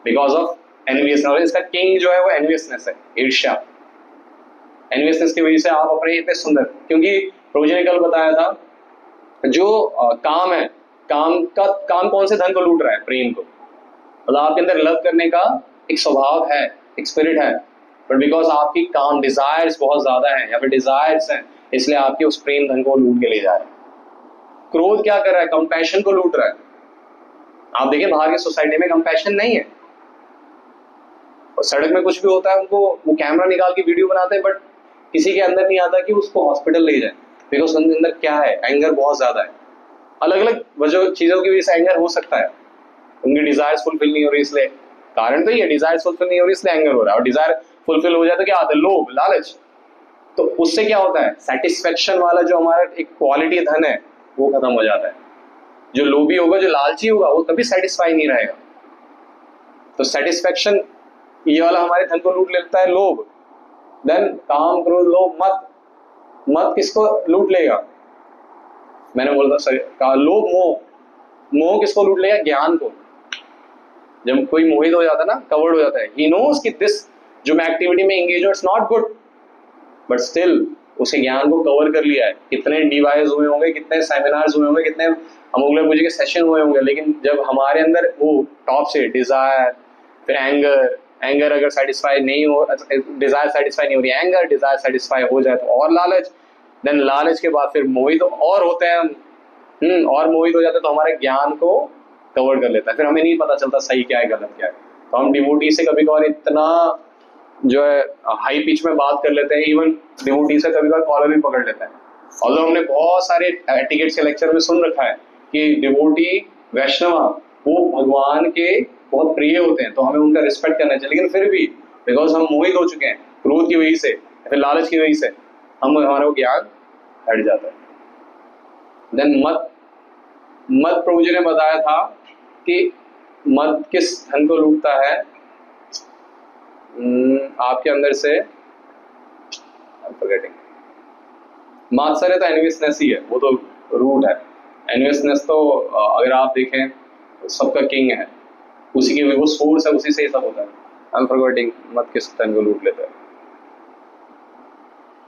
बिकॉज ऑफ एनवियसनेस। इसका किंग जो है वो एनवियसनेस है, ईर्ष्या। एनवियसनेस की वजह से आप अपने इतने सुंदर, क्योंकि प्रभु जी ने कल बताया था जो काम है, काम कौन से धन को लूट रहा है, प्रेम को। मतलब आपके अंदर लव करने का एक स्वभाव है, एक स्पिरिट है, बट बिकॉज आपकी काम डिजायर्स बहुत ज्यादा है या फिर डिजायर्स हैं, इसलिए आपके उस प्रेम धन को लूट के ले जा रहे हैं। क्रोध क्या कर रहा है, कंपैशन को लूट रहा है। आप देखिए बाहर की सोसाइटी में कंपैशन नहीं है, और सड़क में कुछ भी होता है उनको वो कैमरा निकाल के वीडियो बनाते हैं, बट किसी के अंदर नहीं आता कि उसको हॉस्पिटल ले जाए, बिकॉज उनके अंदर क्या है, एंगर बहुत ज्यादा है। अलग अलग वजह चीजों की वजह से एंगर हो सकता है, उनकी डिजायर्स फुलफिल नहीं हो रही, इसलिए कारण तो ये डिजायर्स फुलफिल नहीं हो रही इसलिए एंगर हो रहा है, और डिजायर फुलफिल हो जाए तो क्या आता है, लोभ लालच। तो उससे क्या होता है, सेटिस्फेक्शन वाला जो हमारा एक क्वालिटी धन है वो खत्म हो जाता है। जो लोभी होगा, जो लालची होगा, वो कभी सेटिस्फाई नहीं रहेगा। तो सेटिस्फेक्शन ये वाला हमारे धन को लूट लेता है, लोभ। देन काम क्रोध लोभ मत, मत किसको लूट लेगा, मैंने बोला था लोभ मोह, मोह किसको लूट लेगा, ज्ञान को। जब कोई मोहित हो जाता है ना, कवर्ड हो जाता है, ही नोज कि दिस जो मैं एक्टिविटी में एंगेज हूं it's not good, but still उसे ज्ञान को कवर कर लिया है। कितने डिवाइस हुए होंगे, कितने सेमिनार्स हुए होंगे, कितने अमोघ पूजा के सेशन हुए होंगे, लेकिन जब हमारे अंदर वो टॉप से डिजायर, फिर एंगर अगर सेटिस्फाई नहीं हो, डिजायर सेटिस्फाई नहीं हो रही, एंगर, डिजायर सेटिस्फाई हो जाए तो और लालच, देन लालच के बाद फिर मोहित और होते हैं हम, और मोहित हो जाते तो हमारे ज्ञान को कवर कर लेता है, फिर हमें नहीं पता चलता सही क्या है गलत क्या है। तो हम डिवोटी से कभी कभार इतना जो है हाई पिच में बात कर लेते हैं, इवन डिवोटी से कभी कभार कॉलर भी पकड़ लेता है। और हमने बहुत सारे एटिकेट्स के लेक्चर में सुन रखा है कि डिवोटी वैष्णव वो भगवान के बहुत प्रिय होते हैं, तो हमें उनका रिस्पेक्ट करना चाहिए, लेकिन फिर भी बिकॉज हम मोहित हो चुके हैं क्रोध की वजह से, फिर लालच की वजह से, हमारा वो ज्ञान हट जाता है। देन मत प्रभु जी ने बताया था कि मत किस धन को लूटता है, आपके अंदर से मात्सर्य तो एनवियसनेस ही है, वो तो रूट है। एनवियसनेस तो अगर आप देखें सबका किंग है, उसी के वो सोर्स है, उसी से ही सब होता है। आई एम फॉरगेटिंग, मत किस धन को लूट लेता है,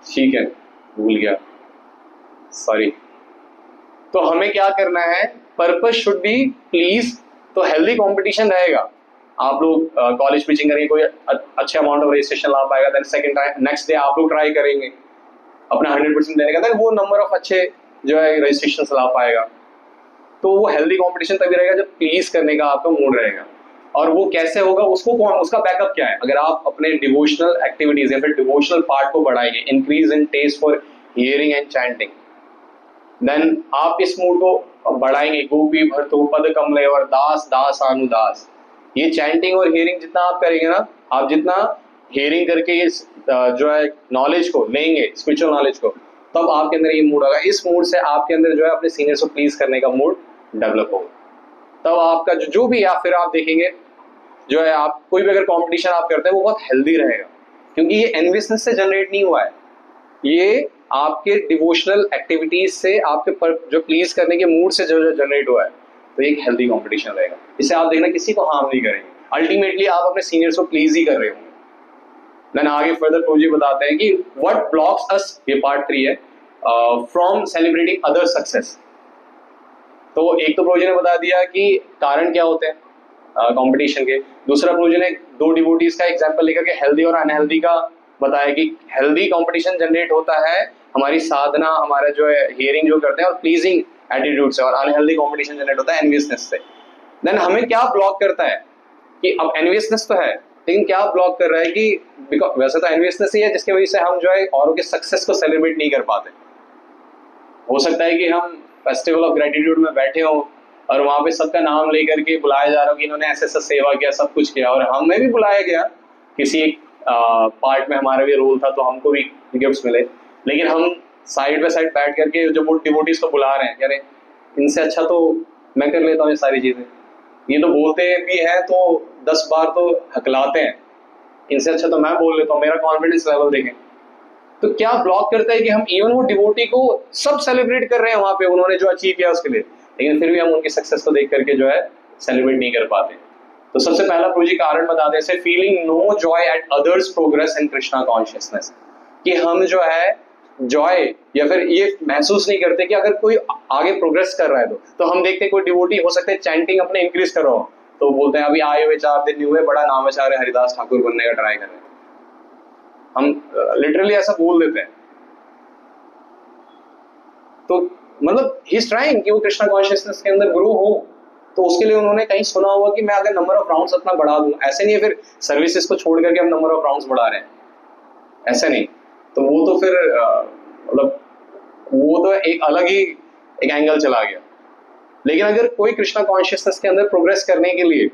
ठीक है भूल गया, सॉरी। तो हमें क्या करना है, पर्पस शुड बी प्लीज। तो हेल्दी कंपटीशन रहेगा, आप लोग कॉलेज पिचिंग करेंगे, कोई अच्छे अमाउंट ऑफ रजिस्ट्रेशन ला पाएगा, देन सेकंड नेक्स्ट डे आप लोग ट्राई करेंगे अपना 100% देने का, देन वो नंबर ऑफ अच्छे जो है रजिस्ट्रेशन ला पाएगा। तो वो हेल्दी कंपटीशन तभी रहेगा जब प्लीज करने का आपका मूड रहेगा। और वो कैसे होगा, उसको कौन, उसका बैकअप क्या है, अगर आप अपने डिवोशनल एक्टिविटीज या फिर डिवोशनल पार्ट को बढ़ाएंगे, increase in taste for hearing and chanting, then आप इस मूड को बढ़ाएंगे। गोपी भर्तु पद कमले और दास दास अनुदास, ये चैंटिंग और हियरिंग जितना आप करेंगे ना, आप जितना हियरिंग करके ये जो है नॉलेज को लेंगे, स्पिरिचुअल नॉलेज को, तब आपके अंदर ये मूड होगा। इस मूड से आपके अंदर जो है अपने सीनियर्स को प्लीज करने का मूड डेवलप होगा। तब आपका जो भी, या फिर आप देखेंगे जो है आप कोई भी अगर कंपटीशन आप करते हैं वो बहुत हेल्दी रहेगा, क्योंकि ये एनवियसनेस से जनरेट नहीं हुआ है, ये आपके डिवोशनल एक्टिविटीज से, आपके जो प्लीज करने के मूड से जो जनरेट हुआ है। तो एक हेल्दी कंपटीशन रहेगा, इससे आप देखना किसी को हार्म नहीं करेंगे, अल्टीमेटली आप अपने सीनियर्स को प्लीज ही कर रहे होंगे। देन आगे फर्दर प्रोजी बताते हैं कि व्हाट ब्लॉक्स अस, ये पार्ट 3 है, फ्रॉम सेलिब्रेटिंग अदर सक्सेस। तो एक तो प्रोजी ने बता दिया कि कारण क्या होते हैं, कंपटीशन के। दूसरा प्रभु जी ने 2 डिवोटीज का एग्जांपल लेकर के हेल्दी और अनहेल्दी का बताया कि हेल्दी कंपटीशन जनरेट होता है हमारी साधना, हमारा जो है हियरिंग जो करते हैं और प्लीजिंग एटीट्यूड से, और अनहेल्दी कंपटीशन जनरेट होता है एनवियसनेस से। देन हमें क्या ब्लॉक करता है कि अब एनवियसनेस तो है, लेकिन क्या ब्लॉक कर रहा है कि वैसे तो एनवियसनेस ही है जिसकी वजह से हम जो है औरों के सक्सेस को सेलिब्रेट नहीं कर पाते। हो सकता है कि हम फेस्टिवल ऑफ ग्रेटिट्यूड में बैठे हो और वहां पे सबका नाम लेकर के बुलाया जा रहा हो कि इन्होंने ऐसे ऐसा सेवा किया, सब कुछ किया, और हमें भी बुलाया गया, किसी एक पार्ट में हमारा भी रोल था तो हमको भी गिफ्ट्स मिले, लेकिन हम साइड बाय साइड बैठ करके जो वो डिवोटीज को बुला रहे हैं, कह रहे इनसे अच्छा तो मैं कर लेता हूँ ये सारी चीजें, ये तो बोलते भी हैं तो 10 बार तो हकलाते हैं, इनसे अच्छा तो मैं बोल लेता हूँ, मेरा कॉन्फिडेंस लेवल देखें। तो क्या ब्लॉक करता है कि हम इवन वो डिवोटी को सब सेलिब्रेट कर रहे हैं वहां पे, उन्होंने जो अचीव किया उसके लिए, लेकिन फिर भी हम उनकी सक्सेस को देख करके जो है सेलिब्रेट नहीं कर पाते। तो सबसे पहला प्रभु जी कारण बताते हैं, feeling no joy at others progress in Krishna consciousness, कि हम जो है जॉय या फिर ये महसूस नहीं करते कि अगर कोई आगे प्रोग्रेस कर रहा है तो हम देखते हैं कोई डिवोटी हो सकता है चैंटिंग अपने इंक्रीज कर रहा हो, तो बोलते हैं अभी आए हुए 4 दिन नहीं हुए, बड़ा नामाचार्य हरिदास ठाकुर बनने का ट्राई कर रहे हैं। हम लिटरली ऐसा बोल देते हैं। तो मतलब ही इज ट्राइंग कि वो कृष्णा कॉन्शियसनेस के अंदर ग्रो हो, तो उसके लिए उन्होंने कहीं सुना होगा कि मैं अगर नंबर ऑफ राउंड्स अपना बढ़ा दूं, ऐसे नहीं है फिर सर्विसेज को छोड़ करके हम नंबर ऑफ राउंड्स बढ़ा रहे हैं, ऐसा नहीं, तो वो तो फिर मतलब वो तो एक अलग ही एक एंगल चला गया। लेकिन अगर कोई कृष्णा कॉन्शियसनेस के अंदर प्रोग्रेस करने के लिए,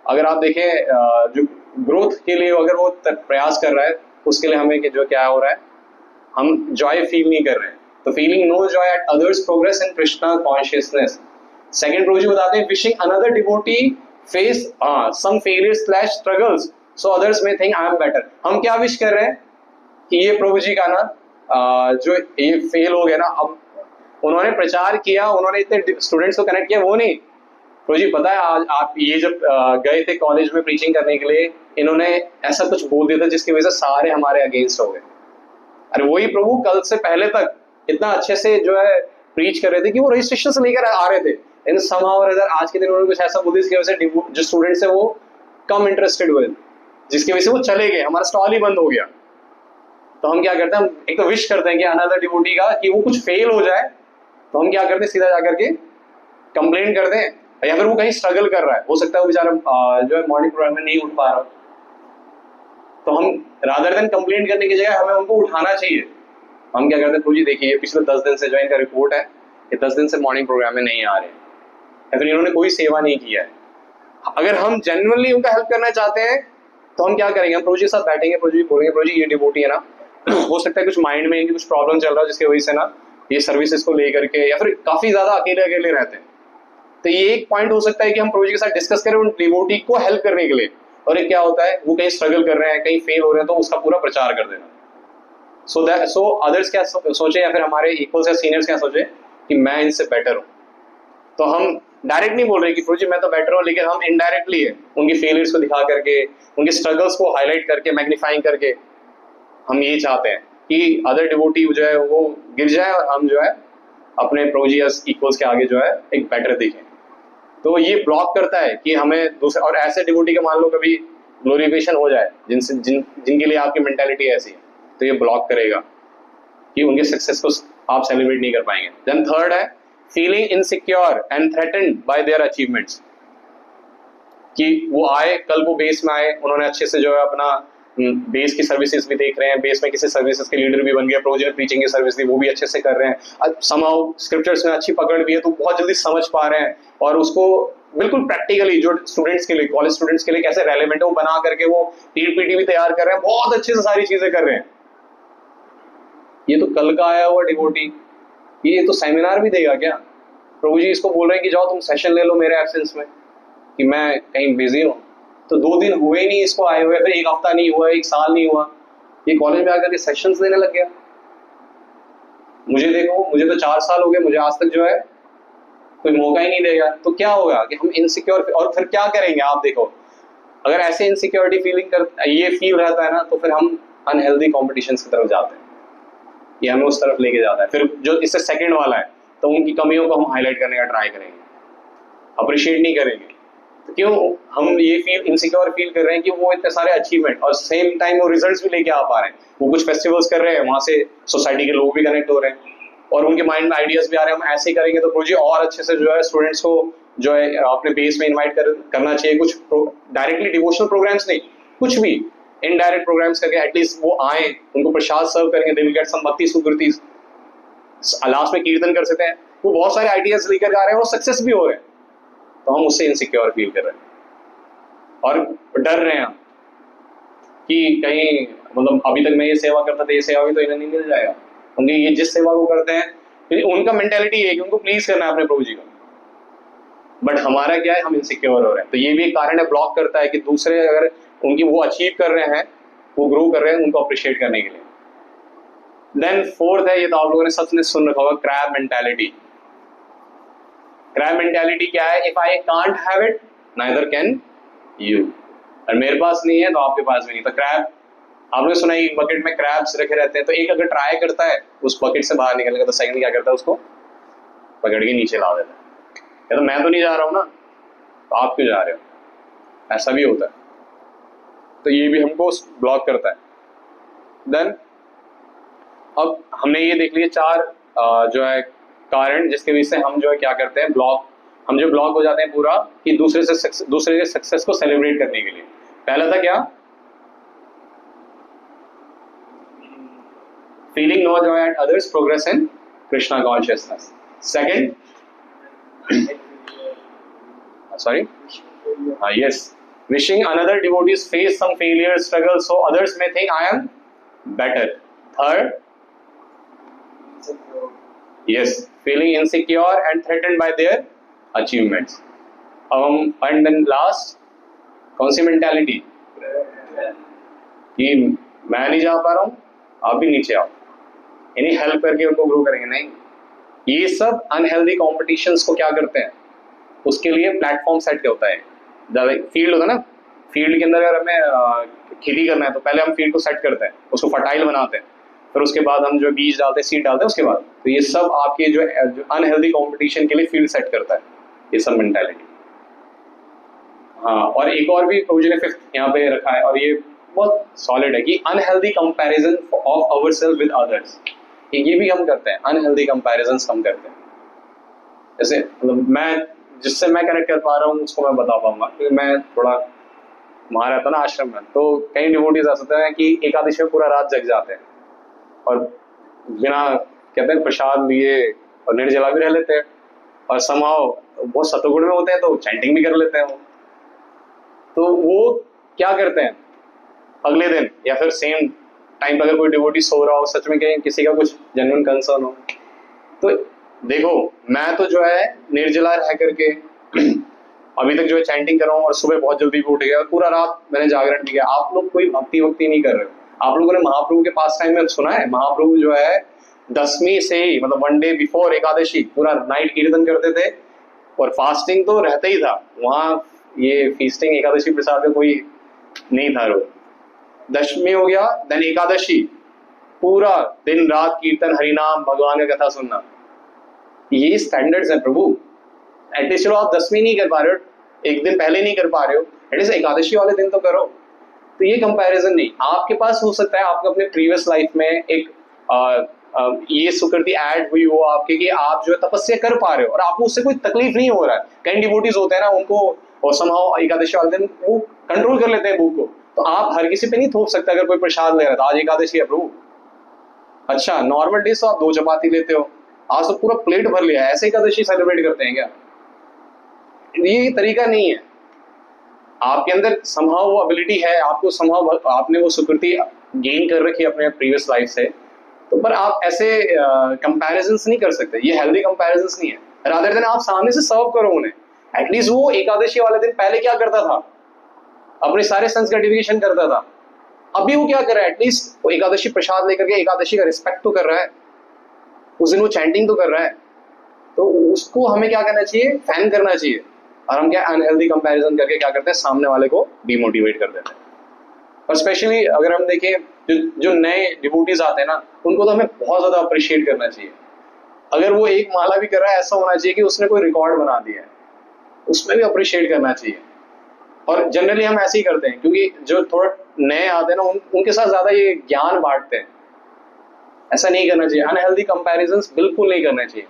अगर आप देखें जो ग्रोथ के लिए अगर वो प्रयास कर रहा है, उसके लिए हमें जो क्या हो रहा है, हम जॉय फील नहीं कर रहे हैं। तो feeling no joy at others progress in Krishna consciousness. Second प्रभु जी बताते हैं, wishing another devotee face some failures slash struggles so others may think I am better. हम क्या विश कर रहे हैं कि ये प्रभु जी का ना जो ये फेल हो गया ना, अब उन्होंने प्रचार किया, उन्होंने इतने स्टूडेंट्स को कनेक्ट किया, वो नहीं, प्रभु जी पता है आज आप ये जब गए थे कॉलेज में प्रीचिंग करने के लिए, इन्होंने ऐसा कुछ बोल दिया था जिसकी वजह से सारे हमारे अगेंस्ट हो गए। अरे वही प्रभु कल से पहले तक इतना अच्छे से जो है प्रीच कर रहे थे कि वो रजिस्ट्रेशन से लेकर आ रहे थे, लेकिन somehow or other आज के दिन उन्होंने कुछ ऐसा बोल दिया जिसकी वजह से जो स्टूडेंट्स है वो कम इंटरेस्टेड हुए, जिसकी वजह से वो चले गए, हमारा स्टॉल ही बंद हो गया। तो हम क्या करते हैं, हम एक तो विश करते हैं कि अनदर डिवोटी का कि वो कुछ फेल हो जाए, तो हम क्या करते हैं सीधा जाकर के कंप्लेन करते हैं, या फिर वो कहीं स्ट्रगल कर रहा है, हो सकता है वो बेचारा जो है मॉर्निंग प्रोग्राम में नहीं उठ पा रहा, तो हम रादर देन कंप्लेन करने की जगह हमें उनको उठाना चाहिए। हम क्या करते हैं, जी देखिए पिछले 10 दिन से जो इनका रिपोर्ट है, ये 10 दिन से मॉर्निंग प्रोग्राम में नहीं आ रहे, या फिर इन्होंने कोई सेवा नहीं किया है। अगर हम जेन्युइनली उनका हेल्प करना चाहते हैं तो हम क्या करेंगे, हम प्रभु जी के साथ बैठेंगे, प्रभु जी बोलेंगे, प्रभु जी ये डिवोटी है ना, हो सकता है कुछ माइंड में कुछ प्रॉब्लम चल रहा है जिसकी वजह से ना ये सर्विसेज को लेकर के, या फिर काफी ज्यादा अकेले अकेले रहते हैं, तो ये एक पॉइंट हो सकता है कि हम प्रभु जी के साथ डिस्कस करें उन डिवोटी को हेल्प करने के लिए। और एक क्या होता है, वो कहीं स्ट्रगल कर रहे हैं, कहीं फेल हो रहे हैं, तो उसका पूरा प्रचार कर देना, सो अदर्स क्या सोचे, या फिर हमारे इक्वल्स या सीनियर्स क्या सोचे कि मैं इनसे बेटर हूँ। तो हम डायरेक्ट नहीं बोल रहे कि प्रभु जी मैं तो बेटर हूँ, लेकिन हम इनडायरेक्टली है उनकी फेलियर्स को दिखा करके, उनके स्ट्रगल्स को हाईलाइट करके, मैग्नीफाइंग करके, हम ये चाहते हैं कि अदर डिवोटी जो है वो गिर जाए और हम जो है अपने प्रभु जी इक्वल्स के आगे जो है एक बेटर दिखें। तो ये ब्लॉक करता है कि हमें दूसरे, और ऐसे डिवोटी का मान लो कभी ग्लोरिफिकेशन हो जाए जिनके लिए आपकी मेंटालिटी ऐसी है, तो ये ब्लॉक करेगा कि उनके सक्सेस को आप सेलिब्रेट नहीं कर पाएंगे। देन थर्ड है feeling insecure and threatened bye their achievements, कि वो आए, कल वो बेस में आए, उन्होंने अच्छे से जो है अपना बेस की सर्विसेज भी देख रहे हैं, बेस में किसी सर्विसेज के लीडर भी बन गए, प्रोजेक्ट प्रीचिंग की सर्विस दी वो भी अच्छे से कर रहे हैं, समहाउ स्क्रिप्चर्स में अच्छी पकड़ भी है तो बहुत जल्दी समझ पा रहे हैं, और उसको बिल्कुल प्रैक्टिकली जो स्टूडेंट्स के लिए, कॉलेज स्टूडेंट्स के लिए कैसे रेलेवेंट है वो बना करके वो पीपीटी भी तैयार कर रहे हैं, बहुत अच्छे से सारी चीजें कर रहे हैं। ये तो कल का आया हुआ डिवोटी, ये तो सेमिनार भी देगा क्या? प्रभु जी इसको बोल रहे हैं कि जाओ तुम सेशन ले लो मेरे एब्सेंस में, कि मैं कहीं बिजी हूँ, तो 2 दिन हुए नहीं इसको आए हुए, फिर 1 हफ्ता नहीं हुआ, 1 साल नहीं हुआ, ये कॉलेज में आकर के सेशंस देने लग गया। मुझे देखो, मुझे तो 4 साल हो गए, मुझे आज तक जो है कोई मौका ही नहीं देगा। तो क्या होगा कि हम इनसिक्योर, और फिर क्या करेंगे आप देखो, अगर ऐसे इनसिक्योरिटी फीलिंग कर ये फील रहता है ना, तो फिर हम अनहेल्दी कॉम्पिटिशन्स की तरफ जाते हैं, ये हमें उस तरफ लेके जाता है। फिर जो इससे सेकंड वाला है, तो उनकी कमियों को हम हाईलाइट करने का ट्राई करेंगे, अप्रिशिएट नहीं करेंगे, तो क्यों हम ये फील इनसिक्योर फील कर रहे हैं कि वो इतने सारे अचीवमेंट और सेम टाइम वो रिजल्ट्स भी लेके आ पा रहे हैं, वो कुछ फेस्टिवल्स कर रहे हैं, वहां से सोसाइटी के लोग भी कनेक्ट हो रहे हैं और उनके माइंड में आइडियाज भी आ रहे हैं, हम ऐसे ही करेंगे तो प्रोजेक्ट और अच्छे से जो है स्टूडेंट्स को जो है अपने बेस में इनवाइट करना चाहिए। कुछ डायरेक्टली डिवोशनल प्रोग्राम्स नहीं, कुछ भी इनडायरेक्ट प्रोग्राम्स करके एटलीस्ट वो आए, उनको प्रसाद सर्व करेंगे, दे विल गेट सम भक्ति सुकृति, लास्ट में कीर्तन कर सकते हैं। वो बहुत सारे आइडियाज लेकर आ रहे हैं और सक्सेस भी हो रहे हैं, तो हम उससे इनसिक्योर फील कर रहे हैं और डर रहे हैं कि कहीं मतलब अभी तक मैं ये सेवा करता था, ये सेवा भी तो इन्हें नहीं मिल जाएगा, क्योंकि ये जिस सेवा को करते हैं उनका मेंटेलिटी है कि उनको प्लीज करना है अपने प्रभु जी को, बट हमारा क्या है, हम इनसिक्योर हो रहे हैं। तो ये भी एक कारण है, ब्लॉक करता है कि दूसरे अगर उनकी वो अचीव कर रहे हैं, वो ग्रो कर रहे हैं, उनको अप्रिशिएट करने के लिए। देन फोर्थ है, ये तो आप लोगों ने सबने सुन रखा होगा, क्रैब मेंटालिटी। क्रैब मेंटालिटी क्या है? If I can't have it neither can you, और मेरे पास नहीं है तो आपके पास भी नहीं। तो क्रैब, आपने सुना है बकेट में क्रैब्स रखे रहते हैं, तो एक अगर ट्राई करता है उस बकेट से बाहर निकलने का, तो सेकंड क्या करता है, उसको पकड़ के नीचे ला देता है। या तो मैं तो नहीं जा रहा हूं ना, तो आप क्यों जा रहे हो, ऐसा भी होता है। तो ये भी हमको ब्लॉक करता है। देन अब हमने ये देख लिए 4 जो है कारण जिसके वजह से हम जो है क्या करते हैं, हम जो ब्लॉक हो जाते हैं पूरा, कि दूसरे के सक्सेस को सेलिब्रेट करने के लिए। पहला था क्या? Feeling no joy at others progress in Krishna consciousness. Second, sorry, yes, wishing another devotees face some failure, struggle, so others may think I am better. Third, yes, feeling insecure and threatened by their achievements. And then last, कौन सी mentality? कि मैं नहीं जा पा रहा हूँ, आप भी नीचे आओ, यानी हेल्प करके उनको ग्रो करेंगे। नहीं, ये सब अनहेल्दी कॉम्पिटिशंस को क्या करते हैं, उसके लिए प्लेटफॉर्म सेट होता है। फील्ड होता है ना, फील्ड के अंदर अगर हमें खेती करना है तो पहले हम फील्ड को सेट करते हैं, उसको फर्टाइल बनाते हैं, फिर उसके बाद हम जो बीज डालते हैं, सीड डालते हैं उसके बाद। तो ये सब आपके जो अनहेल्दी कंपटीशन के लिए फील्ड सेट करता है, ये सब मेंटालिटी। हाँ, और एक और भी प्रभु जी ने 5th यहाँ पे रखा है, और ये बहुत सॉलिड है, कि unhealthy comparison of ourself with others. ये भी हम करते हैं, अनहेल्दी कंपैरिजन हम करते हैं। जैसे मतलब मैं जिससे मैं कनेक्ट कर पा रहा हूँ उसको मैं बता पाऊंगा, क्योंकि मैं थोड़ा वहाँ रहता ना आश्रम में, तो कई डिवोटीज ऐसा हैं कि एकादशी में पूरा रात जग जाते हैं और बिना कहते हैं प्रसाद लिए और निर्जला भी रह लेते हैं, और समाओ बहुत सतोगुण में होते हैं तो चैंटिंग भी कर लेते हैं वो। तो वो क्या करते हैं, अगले दिन या फिर सेम टाइम पर अगर कोई डिवोटी सो रहा हो, सच में कहीं किसी का कुछ जेन्युइन कंसर्न हो, तो देखो मैं तो जो है निर्जला रह करके अभी तक जो है चैंटिंग कर रहा हूँ, और सुबह बहुत जल्दी भी उठ गया और पूरा रात मैंने जागरण भी किया। आप लोग कोई भक्ति नहीं कर रहे हो। आप लोगों ने महाप्रभु के पास टाइम में सुना है, महाप्रभु जो है 10वीं से ही मतलब 1 डे बिफोर एकादशी पूरा नाइट कीर्तन करते थे, और फास्टिंग तो रहता ही था वहाँ। ये फीस्टिंग एकादशी प्रसाद का कोई नहीं था रोज। 10वीं हो गया, देन एकादशी, पूरा दिन रात कीर्तन, हरिनाम, भगवान का कथा सुनना। ये स्टैंडर्ड्स हैं प्रभु। एटलीस्ट चलो आप 10वीं नहीं कर पा रहे हो, एक दिन पहले नहीं कर पा रहे हो, एटलीस्ट एकादशी वाले दिन तो करो। तो ये कंपैरिजन नहीं, आपके पास हो सकता है आपको अपने प्रीवियस लाइफ में एक ये सुकृति ऐड हुई हो आपके, कि आप जो है तपस्या कर पा रहे हो और आपको उससे कोई तकलीफ नहीं हो रहा है। कई डिवोटीज होते हैं ना, उनको और समाओ एकादशी वाले दिन वो कंट्रोल कर लेते हैं भूख को, तो आप हर किसी पे नहीं थोप सकते। अगर कोई प्रसाद ले रहा था, आज एकादशी है प्रभु, अच्छा नॉर्मल डेज तो आप 2 चपाती लेते हो, आज तो पूरा प्लेट भर लिया, ऐसे एकादशी सेलिब्रेट करते हैं क्या? ये तरीका नहीं है। आपके अंदर संभव वो एबिलिटी है, आपको संभव आपने वो सुकृति गेन कर रखी है अपने प्रीवियस लाइफ से, तो पर आप ऐसे कंपैरिजंस नहीं कर सकते। ये हेल्दी कंपैरिजंस नहीं है। रादर देन आप सामने से सर्व करो उन्हें। एटलीस्ट वो एकादशी वाले दिन पहले क्या करता था, अपने सारे सेंस ग्रेटिफिकेशन करता था, अभी वो क्या कर रहा है, एटलीस्ट वो एकादशी प्रसाद लेकर के एकादशी का रिस्पेक्ट तो कर रहा है, उस दिन वो चैंटिंग तो कर रहा है। तो उसको हमें क्या करना चाहिए, फैन करना चाहिए। और हम क्या अनहेल्दी कंपैरिजन करके क्या करते हैं, सामने वाले को डिमोटिवेट कर देते हैं। और स्पेशली अगर हम देखें जो नए डिवोटीज आते हैं ना, उनको तो हमें बहुत ज्यादा अप्रिशिएट करना चाहिए। अगर वो 1 माला भी कर रहा है, ऐसा होना चाहिए कि उसने कोई रिकॉर्ड बना दिया है, उसमें भी अप्रिशिएट करना चाहिए। और जनरली हम ऐसे ही करते हैं, क्योंकि जो थोड़ा नए आते हैं ना उनके साथ ज्यादा ये ज्ञान बांटते हैं। ऐसा नहीं करना चाहिए, अनहेल्दी कंपैरिजंस बिल्कुल नहीं करना चाहिए।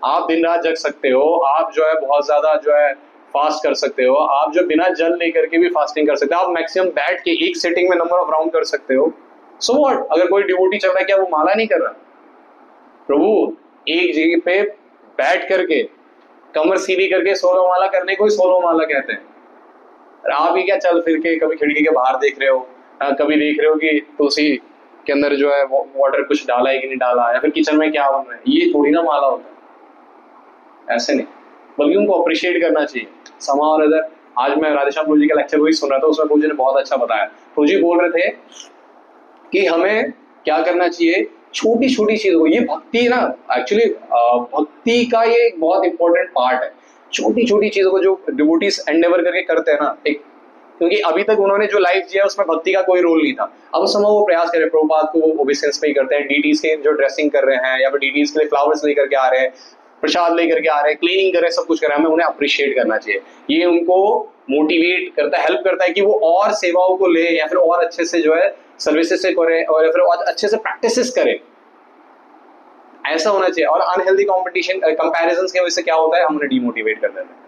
आप दिन रात जग सकते हो, आप जो है बहुत ज्यादा जो है फास्ट कर सकते हो, आप जो बिना जल लेकर के भी फास्टिंग कर सकते हो, आप मैक्सिमम बैठ के एक सेटिंग में नंबर ऑफ राउंड कर सकते हो। सो व्हाट, अगर कोई डिवोटी चल रहा है, क्या वो माला नहीं कर रहा? प्रभु एक जगह पे बैठ करके कमर सीधी करके 16 माला करने को ही 16 माला कहते हैं। आप ही क्या चल फिर के कभी खिड़की के बाहर देख रहे हो, कभी देख रहे हो कि तुलसी के अंदर जो है वाटर कुछ डाला है कि नहीं डाला, या फिर किचन में क्या बन रहा है, ये थोड़ी ना माला होता है। ऐसे नहीं, बल्कि उनको अप्रिशिएट करना चाहिए समा और अदर। आज मैं राधेश्याम प्रभु जी का लेक्चर वही सुन रहा था, उसमें प्रभु जी ने बहुत अच्छा बताया। प्रभु जी बोल रहे थे कि हमें क्या करना चाहिए, छोटी छोटी चीजों को, ये भक्ति ना एक्चुअली भक्ति का ये एक बहुत इंपॉर्टेंट पार्ट है। छोटी छोटी चीजों को जो डिवोटीज एंडेवर करके करते हैं ना, एक, क्योंकि अभी तक उन्होंने जो लाइफ जिया उसमें भक्ति का कोई रोल नहीं था। अब उस समय वो प्रयास कर रहे हैं, प्रभुपाद को वो ओबेसेंस में ही करते हैं, डीटीज के जो ड्रेसिंग कर रहे हैं या फिर डीटीज के लिए फ्लावर्स लेकर के आ रहे हैं, प्रसाद लेकर के आ रहे हैं, क्लीनिंग कर रहे हैं, सब कुछ कर रहे हैं। हमें उन्हें अप्रिशिएट करना चाहिए। ये उनको मोटिवेट करता है, हेल्प करता है कि वो और सेवाओं को ले या फिर और अच्छे से जो है सर्विसेज से करे और फिर और अच्छे से प्रैक्टिसेस करे। ऐसा होना चाहिए। और अनहेल्दी कंपटीशन कंपैरिजंस की वजह से क्या होता है, हम उन्हें डिमोटिवेट कर देते हैं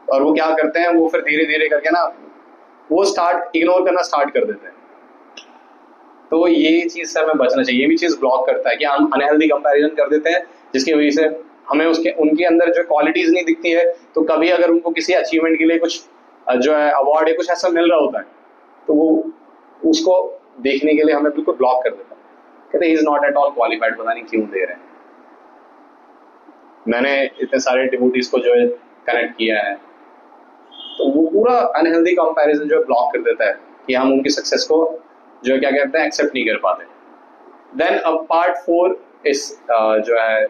और वो क्या करते हैं, वो फिर धीरे धीरे करके ना वो स्टार्ट इग्नोर करना स्टार्ट कर देते हैं। तो ये चीज से हमें बचना चाहिए। ये भी चीज ब्लॉक करता है कि हम अनहेल्दी कंपैरिजन कर देते हैं, जिसकी वजह से हमें उसके उनके अंदर जो क्वालिटीज नहीं दिखती है। तो कभी अगर उनको किसी अचीवमेंट के लिए कुछ जो है अवार्ड या कुछ ऐसा मिल रहा होता है, तो वो उसको देखने के लिए हमें बिल्कुल ब्लॉक कर देता है, कहते he is not at all qualified, पता नहीं क्यों दे रहे हैं। मैंने इतने सारे डिवोटीज को जो है कनेक्ट किया है, तो वो पूरा अनहेल्दी कंपैरिजन जो है ब्लॉक कर देता है कि हम उनकी सक्सेस को जो है क्या कहते हैं, एक्सेप्ट नहीं कर पाते। देन अब पार्ट 4 इस जो है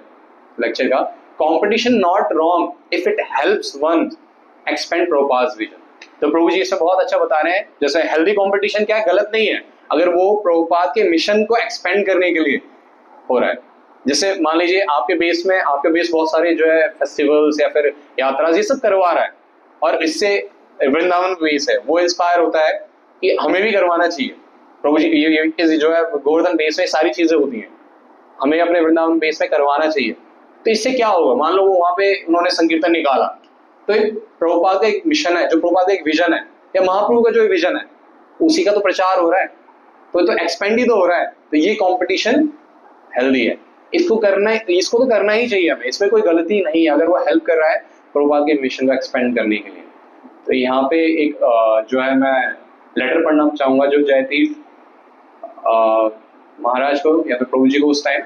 लेक्चर का, competition not wrong if it helps one expand Prabhupada's vision. तो प्रभु जी इसमें बहुत अच्छा बता रहे हैं, जैसे हेल्दी कंपटीशन क्या है, गलत नहीं है अगर वो प्रभुपाद के मिशन को एक्सपेंड करने के लिए हो रहा है। जैसे मान लीजिए आपके बेस बहुत सारे जो है फेस्टिवल्स या फिर यात्रा ये सब करवा रहा है, और इससे वृंदावन बेस है, वो इंस्पायर होता है कि हमें भी करवाना चाहिए। प्रभु जी ये जो है गोवर्धन बेस में सारी चीजें होती हैं, हमें अपने वृंदावन बेस में करवाना चाहिए। तो इससे क्या होगा, मान लो वो वहां पे उन्होंने संकीर्तन निकाला, तो एक प्रभुपाद का एक मिशन है, जो प्रभुपाद का एक विजन है, या महाप्रभु का जो विजन है उसी का तो प्रचार हो रहा है, तो एक्सपेंड ही तो हो रहा है। तो ये कंपटीशन हेल्दी है, इसको तो करना ही चाहिए हमें, इसमें कोई गलती नहीं है अगर वो हेल्प कर रहा है प्रभुपाद के मिशन को एक्सपेंड करने के लिए। तो यहाँ पे एक जो है मैं लेटर पढ़ना चाहूंगा जो जयतीर्थ महाराज को या फिर प्रभु जी को उस टाइम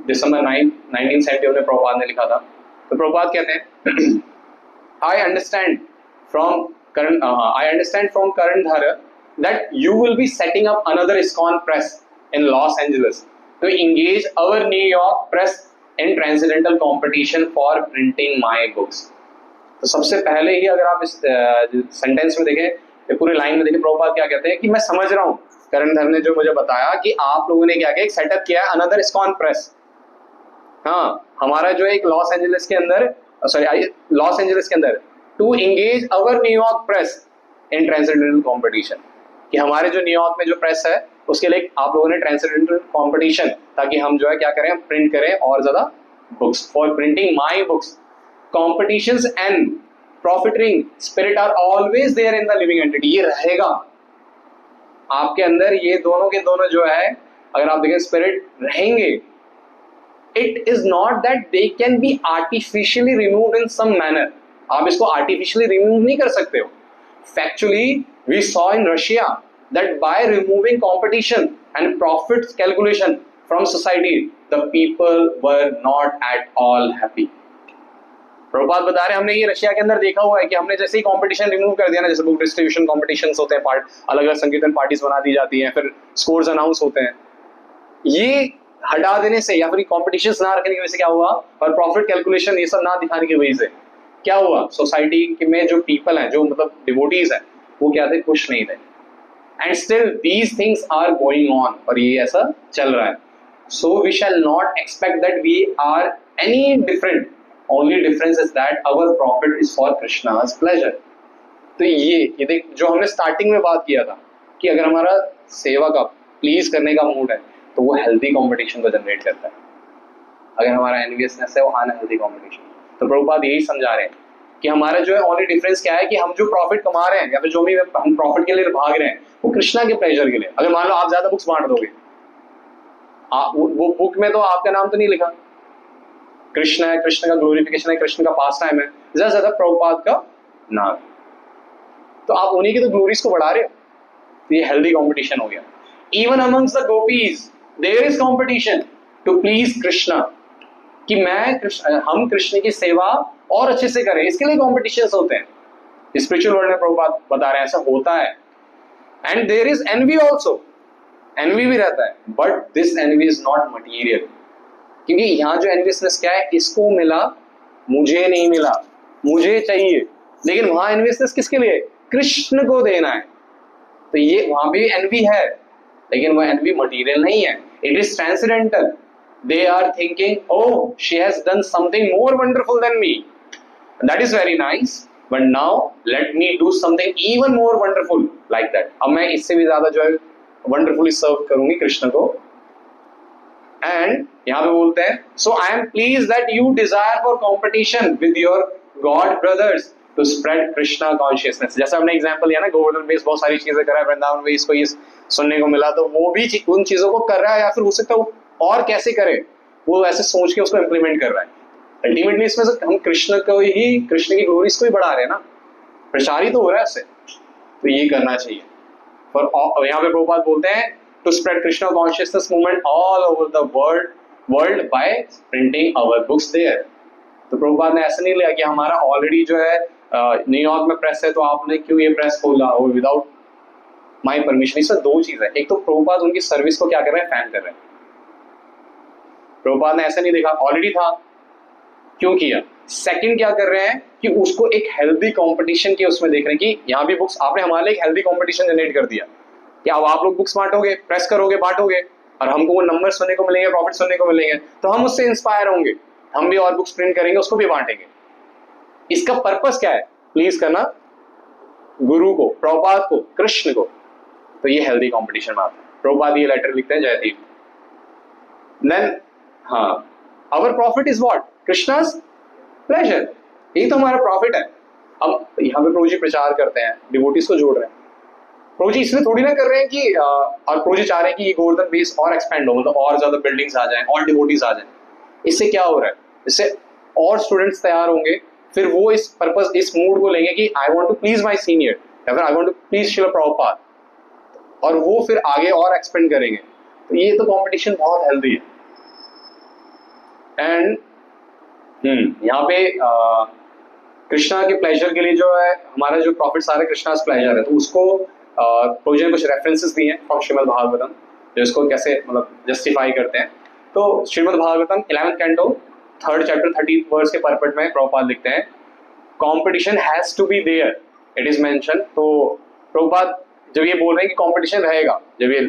दिसंबर 9, 1970 में प्रभुपाद ने लिखा था। तो प्रभुपाद कहते हैं, I understand from Karan that you will be setting up another ISKCON press in Los Angeles to engage our New York press in transcendental competition for printing my books. तो सबसे पहले ही अगर आप इस सेंटेंस में देखें, पूरे लाइन में देखें, प्रभुपाद क्या कहते हैं कि मैं समझ रहा हूँ करणधर ने जो मुझे बताया कि आप लोगों ने क्या किया, एक सेटअप किया है अनदर ISKCON प्रेस। हाँ, हमारा जो एक लॉस एंजलिस के अंदर to engage our New York press in transcendental competition, कि हमारे जो न्यूयॉर्क में जो प्रेस है उसके लिए आप लोगों ने ट्रांसेंडेंटल कंपटीशन, ताकि हम जो है क्या करें, प्रिंट करें और ज्यादा books, for printing my books. Competitions and profiting spirit are always there in the living entity. ये रहेगा आपके अंदर, ये दोनों के दोनों जो है अगर आप देखें स्पिरिट रहेंगे। It is not that they can be artificially removed in some manner, आप इसको आर्टिफिशियली रिमूव नहीं कर सकते हो। Factually we saw in Russia that by removing competition and profit calculation from society the people were not at all happy. Prabhupada बता रहे हैं, हमने ये रशिया के अंदर देखा हुआ है कि हमने जैसे ही कंपटीशन रिमूव कर दिया ना, जैसे बुक डिस्ट्रीब्यूशन कॉम्पिटिशन्स होते हैं, पार्ट अलग अलग संकीर्तन पार्टीज बना दी जाती हैं, फिर स्कोर्स अनाउंस होते हैं, ये हटा देने से या फिर कॉम्पिटिशन्स ना रखने की वजह से क्या हुआ, और प्रॉफिट कैलकुलेशन ये सब ना दिखाने की वजह से क्या हुआ, सोसाइटी में जो पीपल हैं, जो मतलब डिवोटीज हैं, वो क्या थे, खुश नहीं थे। And still these things are going on, और ये ऐसा चल रहा है। So we shall not expect that we are any different, only difference is that our profit is for Krishna's pleasure. तो ये देख, जो हमने स्टार्टिंग में बात किया था कि अगर हमारा सेवा का प्लीज करने का मूड है तो वो हेल्दी कंपटीशन को जनरेट करता है। अगर हमारा एनवियसनेस है वो अनहेल्दी कंपटीशन। तो प्रभुपाद यही समझा रहे हैं कि हमारा जो है ओनली डिफरेंस क्या है कि हम जो प्रॉफिट कमा रहे हैं या फिर जो भी हम प्रॉफिट के लिए भाग रहे हैं वो कृष्णा के प्लेजर के लिए। अगर मान लो आप ज्यादा बुक्स बांट दोगे, वो बुक में तो आपका नाम तो नहीं लिखा, कृष्ण है, कृष्ण का ग्लोरिफिकेशन है, कृष्ण का पास टाइम है, ज्यादा ज्यादा प्रभुपाद का नाम, तो आप उन्हीं की तो ग्लोरीज को बढ़ा रहे हो। तो ये हेल्दी कंपटीशन हो गया। Even amongst the gopis there is competition to please Krishna, कि हम कृष्ण की सेवा और अच्छे से करें, इसके लिए कॉम्पिटिशन्स होते हैं। स्पिरिचुअल वर्ल्ड में प्रभुपाद बता रहे हैं ऐसा होता है। And there is envy also, envy भी रहता है, but this envy is not material. क्योंकि यहाँ जो एनवियसनेस क्या है, इसको मिला मुझे नहीं मिला, मुझे चाहिए, लेकिन वहां एनवियसनेस किसके लिए, कृष्ण को देना है। तो ये वहां भी एनवी है, लेकिन वह एनवी मटीरियल नहीं है, it is transcendental. They are thinking, oh, she has done something more wonderful than me. That is very nice. But now let me do something even more wonderful like that. अब मैं इससे भी ज्यादा जो है wonderfully serve करूंगी कृष्ण को। And यहाँ पे बोलते हैं, so I am pleased that you desire for competition with your God brothers to spread Krishna consciousness. जैसा हमने एग्जाम्पल लिया ना, गोवर्धन बेस बहुत सारी चीजें कर रहा है, वृंदावन बेस को ये सुनने को मिला, तो वो भी उन चीजों को कर रहा है, या फिर हो सकता है और कैसे करे, वो ऐसे सोच के उसको इम्प्लीमेंट कर रहा है। अल्टीमेटली इसमें से हम कृष्ण को ही, कृष्ण की ग्लोरीज को ही बढ़ा रहे हैं ना, प्रचारित तो हो रहा है इससे, तो ये करना चाहिए। और यहाँ पे प्रभुपाद बोलते हैं to spread Krishna consciousness movement all over the world by printing our books there. तो प्रभुपाद ने ऐसा नहीं लिया कि हमारा ऑलरेडी जो है न्यूयॉर्क में प्रेस है तो आपने क्यों ये प्रेस खोला और विदाउट माई परमिशन। इसमें दो चीज है, एक तो प्रभुपाद उनकी सर्विस को क्या कर रहे हैं, फैन कर रहे हैं। प्रभुपाद ने ऐसा नहीं देखा, ऑलरेडी था, क्यों किया। सेकंड क्या कर रहे हैं कि उसको एक हेल्दी कंपटीशन के उसमें देख रहे हैं कि यहाँ भी बुक्स, आपने हमारे लिए एक हेल्दी कंपटीशन जनरेट कर दिया कि अब आप लोग बुक्स बांटोगे, प्रेस करोगे, बांटोगे, और हमको वो नंबर सुनने को मिलेंगे, प्रॉफिट सुनने को मिलेंगे, तो हम उससे इंस्पायर होंगे, हम भी और बुक्स प्रिंट करेंगे, उसको भी बांटेंगे। इसका पर्पस क्या है, प्लीज करना गुरु को, प्रभुपाद को, कृष्ण को। तो ये हेल्दी कंपटीशन में आता है। प्रभुपाद ये लेटर लिखते हैं जयदीप, देन हाँ, our profit is what, Krishna's pleasure, यही तो हमारा प्रॉफिट है। अब यहाँ पे प्रभु जी प्रचार करते हैं, डिवोटीज को जोड़ रहे हैं। प्रभु जी इसलिए थोड़ी ना कर रहे हैं कि और प्रभु जी चाह रहे हैं कि ये गोवर्धन बेस और एक्सपेंड हो, मतलब और ज्यादा बिल्डिंग्स आ जाएं, और डिवोटीज आ जाएं। इससे क्या हो रहा है, इससे और स्टूडेंट्स तैयार होंगे, फिर वो इस पर्पस, इस मूड को लेंगे कि I want to please my senior, या फिर I want to please Srila Prabhupada, और वो फिर आगे और एक्सपेंड करेंगे। तो ये तो कंपटीशन बहुत हेल्दी है। एंड यहाँ पे कृष्णा के प्लेजर के लिए जो है हमारा जो प्रॉफिट सारे कृष्णा प्लेजर है, तो उसको प्रभु जी ने कुछ रेफरेंसेस दिए हैं फ्रॉम श्रीमद् भागवतम, जो इसको कैसे मतलब जस्टिफाई करते हैं। तो Srimad Bhagavatam 11th canto 3rd chapter 30th verse के परपट में प्रभुपाद लिखते हैं, competition has to be there, it is mention. तो प्रभुपाद जब ये बोल रहे हैं कि कंपटीशन रहेगा, जब ये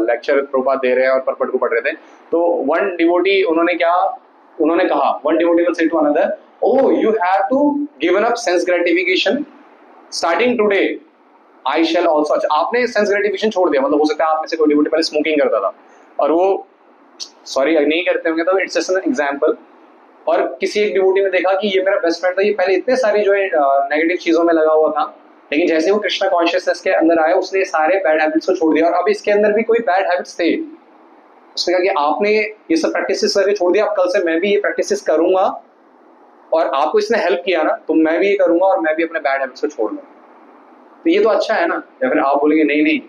लेक्चर प्रभुपाद दे रहे हैं और परपट को पढ़ रहे थे, तो वन डिवोटी उन्होंने कहा, one devotee will say to another, oh you have to given up sense gratification starting today I shall also। आपने सेंस ग्रेटिफिकेशन छोड़ दिया, मतलब हो सकता है आप में से कोई डिवोटी पहले स्मोकिंग करता था और वो सॉरी नहीं करते होंगे, तो इट्स जस्ट एन एग्जांपल। और किसी एक डिवोटी ने देखा कि ये मेरा बेस्ट फ्रेंड था, ये पहले इतने सारी जो है नेगेटिव चीजों में लगा हुआ था, लेकिन जैसे वो कृष्णा कॉन्शियसनेस के अंदर आया, उसने सारे बैड हैबिट्स को छोड़ दिया, और अब इसके अंदर भी कोई बैड हैबिट्स थे, उसने कहा कि आपने ये सब प्रैक्टिसेस करके छोड़ दिया, अब कल से मैं भी ये प्रैक्टिसेस करूंगा, और आपको इसने हेल्प किया ना, तो मैं भी ये करूंगा और मैं भी अपने बैड हैबिट्स को छोड़ दूंगा। तो ये तो अच्छा है ना। या फिर आप बोलेंगे नहीं